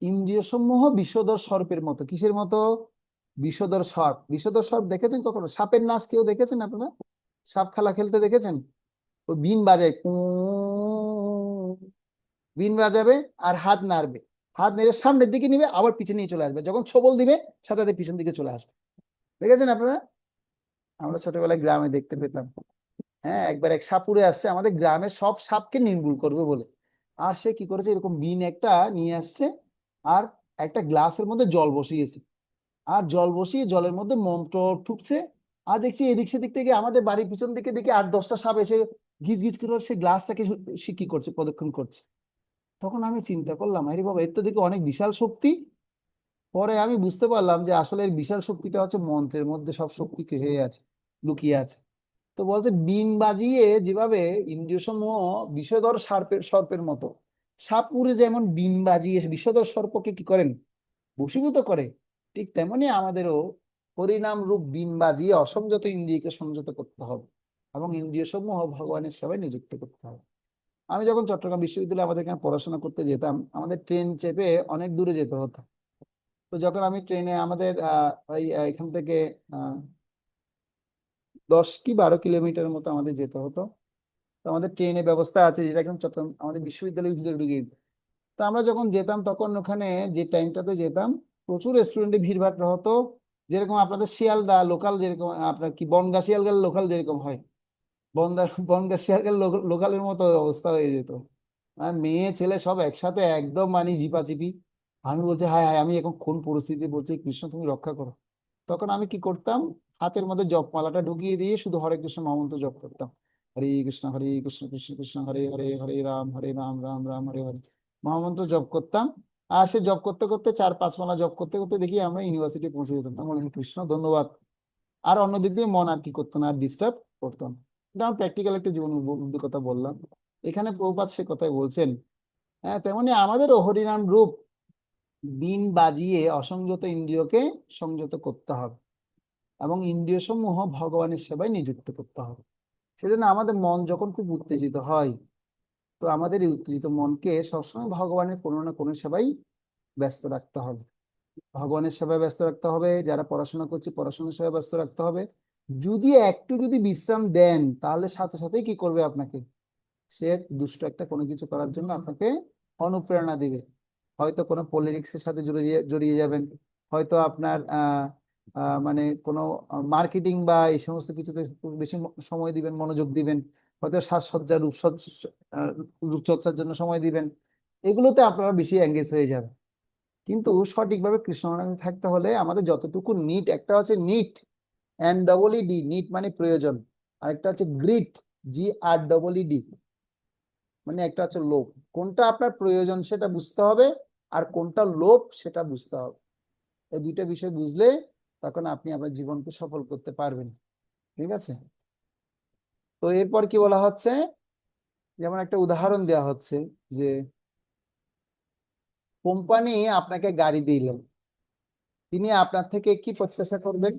ইন্দ্রিয় সমূহ বিষধর সর্পের মতো। কিসের মতো? বিষধর সর্প। বিষধর সর্প দেখেছেন কখনো? সাপের নাচ কেউ দেখেছেন আপনারা? সাপ খেলা খেলতে দেখেছেন? ওই বিন বাজায়, বিন বাজাবে আর হাত নাড়বে, হাত নেড়ে সামনের দিকে নিবে, আবার পিছনে নিয়ে চলে আসবে, যখন ছোবল দিবে সাথে সাথে পিছন দিকে চলে আসবে। দেখেছেন আপনারা? আমরা ছোটবেলায় গ্রামে দেখতে পেতাম। হ্যাঁ, একবার এক সাপ উড়ে আসছে আমাদের গ্রামের সব সাপকে নির্মূল করবে বলে। আর সে কি করেছে, এরকম বিন একটা নিয়ে আসছে আর একটা গ্লাসের মধ্যে জল বসিয়েছে, আর জল বসিয়ে জলের মধ্যে মন্ত্র ঠুকছে। আর দেখছি এদিক সেদিক থেকে আমাদের বাড়ির পিছন দিকে দেখি 8-10টা সাপ এসে ঘিচ ঘিচ করে সেই গ্লাসটাকে সে কি করছে, প্রদক্ষিণ করছে। তখন আমি চিন্তা করলাম, আরে বাবা, এর তো দেখি অনেক বিশাল শক্তি। পরে আমি বুঝতে পারলাম যে আসলে এর বিশাল শক্তিটা হচ্ছে মন্ত্রের মধ্যে সব শক্তি কি হয়ে আছে, লুকিয়ে আছে। তো বলছে বিন বাজিয়ে যেভাবে ইন্দ্রিয় সমূহ বিষধর সর্পের মতো, সাপ উড়ে যেমন বিন বাজিয়ে বিষধর সর্পকে কি করেন, বশীভূত করে, ঠিক তেমনি আমাদেরও পরিণাম রূপ বিন বাজিয়ে অসংযত ইন্দ্রিয়কে সংযত করতে হবে এবং ইন্দ্রিয় সমূহ ভগবানের সেবায় নিযুক্ত করতে হবে। আমি যখন চট্টগ্রাম বিশ্ববিদ্যালয়ে আমাদের এখানে পড়াশোনা করতে যেতাম, আমাদের ট্রেন চেপে অনেক দূরে যেতে হতো। তো যখন আমি ট্রেনে আমাদের এখান থেকে 10 কি 12 কিলোমিটার মতো আমাদের যেতে হতো। তো আমাদের ট্রেনের ব্যবস্থা আছে, যেটা এখন চট্টগ্রাম আমাদের বিশ্ববিদ্যালয়ের ভিতরে ঢুকে। তো আমরা যখন যেতাম তখন ওখানে যে টাইমটাতে যেতাম, প্রচুর রেস্টুরেন্টে ভিড়ভাড় হতো, যেরকম আপনাদের শিয়ালদা লোকাল যেরকম, আপনার কি বনগা শিয়ালদার লোকাল যেরকম হয়, বনগা শিয়ালদার লোকালের মতো অবস্থা হয়ে যেত। আর মেয়ে ছেলে সব একসাথে একদম মানে জিপাচিপি। আমি বলছি হায় হায়, আমি এখন কোন পরিস্থিতি, বলছি কৃষ্ণ তুমি রক্ষা করো। তখন আমি কি করতাম, হাতের মধ্যে জপমালাটা ঢুকিয়ে দিয়ে শুধু হরে কৃষ্ণ মহামন্ত্র জপ করতাম। হরে কৃষ্ণ কৃষ্ণ কৃষ্ণ হরে হরে, হরে রাম রাম রাম হরে হরে, মহামন্ত্র জপ করতাম। আর সে জপ করতে করতে 4-5 মালা জপ করতে করতে দেখি আমরা ইউনিভার্সিটি পৌঁছে যেতাম। আমি বললাম, কৃষ্ণ ধন্যবাদ। আর অন্যদিক দিয়ে মন আর কি করতো না, আর ডিস্টার্ব করতাম না। এটা আমার প্র্যাকটিক্যাল একটা জীবন অভিজ্ঞতা বললাম। এখানে প্রভুপাদ সে কথাই বলছেন। হ্যাঁ, তেমনি আমাদেরও হরিনাম রূপ বীণ বাজিয়ে অসংযত ইন্দ্রিয়কে সংযত করতে হবে, এবং ইন্দ্রিয় সমূহ ভগবানের সেবায় নিযুক্ত করতে হবে। সেজন্য আমাদের মন যখন খুব উত্তেজিত হয়, তো আমাদের এই উত্তেজিত মনকে সবসময় ভগবানের কোনো না কোনো সেবায় ব্যস্ত রাখতে হবে। ভগবানের সেবায় ব্যস্ত রাখতে হবে, যারা পড়াশোনা করছে পড়াশোনার সেবায় ব্যস্ত রাখতে হবে। যদি বিশ্রাম দেন, তাহলে সাথে সাথেই কি করবে আপনাকে, সে দুষ্ট একটা কোনো কিছু করার জন্য আপনাকে অনুপ্রেরণা দিবে। হয়তো কোনো পলিটিক্সের সাথে জড়িয়ে জড়িয়ে যাবেন, হয়তো আপনার মানে কোনো মার্কেটিং বা এই সমস্ত কিছুতে খুব বেশি সময় দিবেন, মনোযোগ দিবেন, হয়তো সাজসজ্জা রূপচর্চার জন্য সময় দিবেন। এগুলোতে আপনারা বেশি এঙ্গেজ হয়ে যাবে। কিন্তু সঠিকভাবে কৃষ্ণ নামে থাকতে হলে আমাদের যতটুকু নিট, একটা হচ্ছে নিট NEED, নিট মানে প্রয়োজন, আরেকটা হচ্ছে গ্রিট GREED, মানে একটা হচ্ছে লোভ। কোনটা আপনার প্রয়োজন সেটা বুঝতে হবে, আর কোনটা লোভ সেটা বুঝতে হবে। এই দুইটা বিষয় বুঝলে তখন আপনি আপনার জীবনকে সফল করতে পারবেন। ঠিক আছে? তো এরপর কি বলা হচ্ছে, যেমন একটা উদাহরণ দেওয়া হচ্ছে যে কোম্পানি আপনাকে গাড়ি দিলেন, তিনি আপনার থেকে কি প্রত্যাশা করবেন?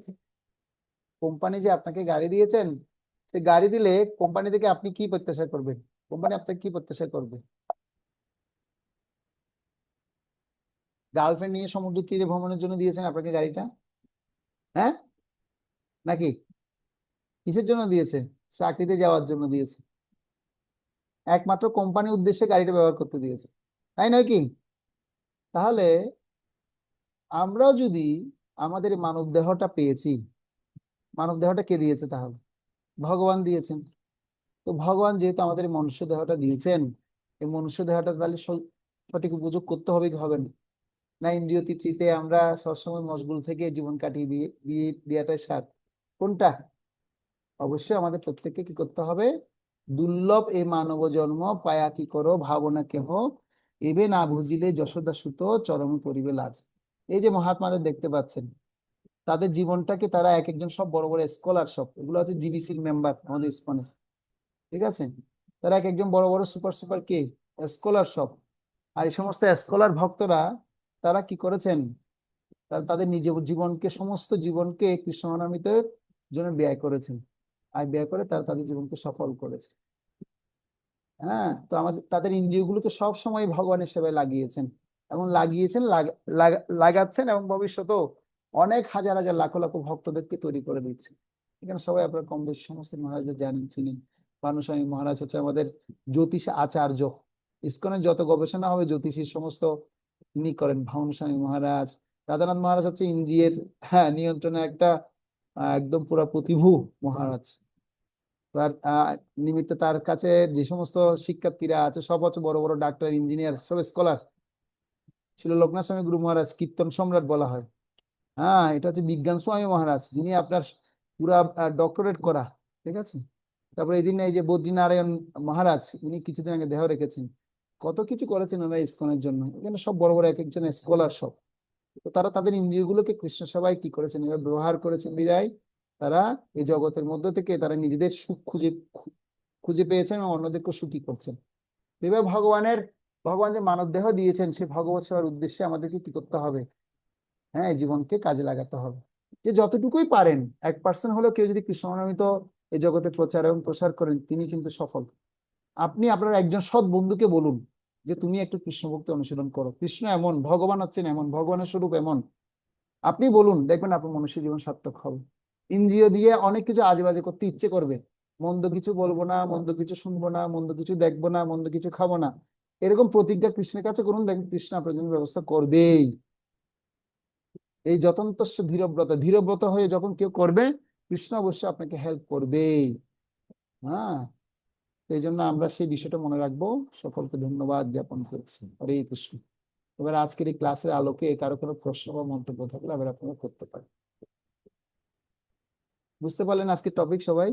কোম্পানি যে আপনাকে গাড়ি দিয়েছেন, সে গাড়ি দিলে কোম্পানি থেকে আপনি কি প্রত্যাশা করবেন? কোম্পানি আপনাকে কি প্রত্যাশা করবে? গার্লফ্রেন্ড নিয়ে সমুদ্র তীরে ভ্রমণের জন্য দিয়েছেন আপনাকে গাড়িটা? হ্যাঁ, নাকি কিসের জন্য দিয়েছে? চাকরিতে যাওয়ার জন্য দিয়েছে। একমাত্র কোম্পানির উদ্দেশ্যে গাড়িটা ব্যবহার করতে দিয়েছে, তাই নয় কি? তাহলে আমরাও যদি আমাদের মানব দেহটা পেয়েছি, মানব দেহটা কে দিয়েছে তাহলে? ভগবান দিয়েছেন। তো ভগবান যেহেতু আমাদের মনুষ্য দেহটা দিয়েছেন, এই মনুষ্য দেহটা তাহলে সঠিক উপযোগ করতে হবে কি হবে না? না ইন্দ্রিয় তৃপ্তিতে আমরা সবসময় মশগুল থেকে জীবন কাটিয়ে দিয়ে দিয়ে দেওয়াটাই সার? কোনটা? অবশ্যই আমাদের প্রত্যেককে কি করতে হবে, দুর্লভ এই মানব জন্ম পায়া কি করো ভাবনা কেহ, এবে না বুঝিলে যশোদা সুত চরমে পরিবে লাজ। এই যে মহাত্মাদের দেখতে পাচ্ছেন, তাদের জীবনটাকে তারা এক একজন সব বড় বড় স্কলার, সব এগুলো হচ্ছে জিবিসির মেম্বার আমাদের ইসকনের। ঠিক আছে? তারা এক একজন বড় বড় সুপার সুপার কে স্কলার সব। আর এই সমস্ত স্কলার ভক্তরা তারা কি করেছেন, তাদের নিজ জীবনকে, সমস্ত জীবনকে কৃষ্ণনামিতের জন্য ব্যয় করেছেন। আর ব্যয় করে তারা তাদের জীবনকে সফল করেছে। হ্যাঁ, তো আমাদের তাদের ইন্দ্রিয়গুলোকে সব সময় ভগবানের সেবায় লাগিয়েছেন, এবং লাগিয়েছেন, লাগাচ্ছেন, এবং ভবিষ্যতেও অনেক হাজার হাজার লাখ লাখ ভক্তদেরকে তৈরি করে দিচ্ছে। এখানে সবাই আপনারা কম বেশি সমস্ত মহারাজদের জানেন, চিনেন। ভানুস্বামী মহারাজ হচ্ছে আমাদের জ্যোতিষ আচার্য। ইসকনের যত গবেষণা হবে জ্যোতিষীর সমস্ত তিনি করেন, ভানুস্বামী মহারাজ। রাধানাথ মহারাজ হচ্ছে ইন্দ্রিয়ের নিয়ন্ত্রণে একটা একদম পুরা প্রতিভু মহারাজ। তার নিমিত্তে তার কাছে যে সমস্ত শিক্ষার্থীরা আছে সব হচ্ছে বড় বড় ডাক্তার, ইঞ্জিনিয়ার, সব স্কলার। ছিল লোকনাথ স্বামী গুরু মহারাজ, কীর্তন সম্রাট বলা হয়। হ্যাঁ, এটা হচ্ছে বিজ্ঞান স্বামী মহারাজ, যিনি আপনার পুরা ডক্টরেট করা। ঠিক আছে? তারপরে এই দিন এই যে বদ্রীনারায়ণ মহারাজ, উনি কিছুদিন আগে দেহ রেখেছেন। কত কিছু করেছেন ওনারা ইসকনের জন্য। এখানে সব বড় বড় এক একজন স্কলার সব। তো তারা তাদের ইন্দ্রিয়গুলোকে কৃষ্ণ সেবায় কি করেছেন, এবার ব্যবহার করেছেন বিদায় তারা এই জগতের মধ্য থেকে তারা নিজেদের সুখ খুঁজে খুঁজে পেয়েছেন এবং অন্যদেরকে সুখী করছেন। এবার ভগবান যে মানব দেহ দিয়েছেন, সে ভগবত সেবার উদ্দেশ্যে আমাদেরকে কি করতে হবে? হ্যাঁ, এই জীবনকে কাজে লাগাতে হবে। যে যতটুকুই পারেন, 1% হলেও কেউ যদি কৃষ্ণনামিত এই জগতে প্রচার এবং প্রসার করেন, তিনি কিন্তু সফল। আপনি আপনার একজন সৎ বন্ধুকে বলুন যে তুমি একটু কৃষ্ণ ভক্তি অনুশীলন করো, কৃষ্ণ এমন, ভগবান হচ্ছেন এমন, ভগবানের স্বরূপ এমন। আপনি বলুন, দেখবেন আপনার মনুষ্য জীবন সার্থক হবে। ইন্দ্রিয় দিয়ে অনেক কিছু আজে বাজে করতে ইচ্ছে করবে, মন্দ কিছু বলবো না, মন্দ কিছু শুনবো না, মন্দ কিছু দেখবো না, মন্দ কিছু খাবো না, এরকম প্রতিজ্ঞা কৃষ্ণের কাছে করুন, দেখবেন কৃষ্ণ আপনার জন্য ব্যবস্থা করবেই। এই যতন্তস্য ধীরব্রত, ধীরব্রত হয়ে যখন কেউ করবে, কৃষ্ণ অবশ্যই আপনাকে হেল্প করবেই। হ্যাঁ, এই জন্য আমরা সেই বিষয়টা মনে রাখবো। সকলকে ধন্যবাদ জ্ঞাপন করছি। হরে কৃষ্ণ। এবার আজকের এই ক্লাসের আলোকে কারো কোনো প্রশ্ন বা মন্তব্য থাকলে আবার আপনারা করতে পারেন। বুঝতে পারলেন আজকের টপিক সবাই?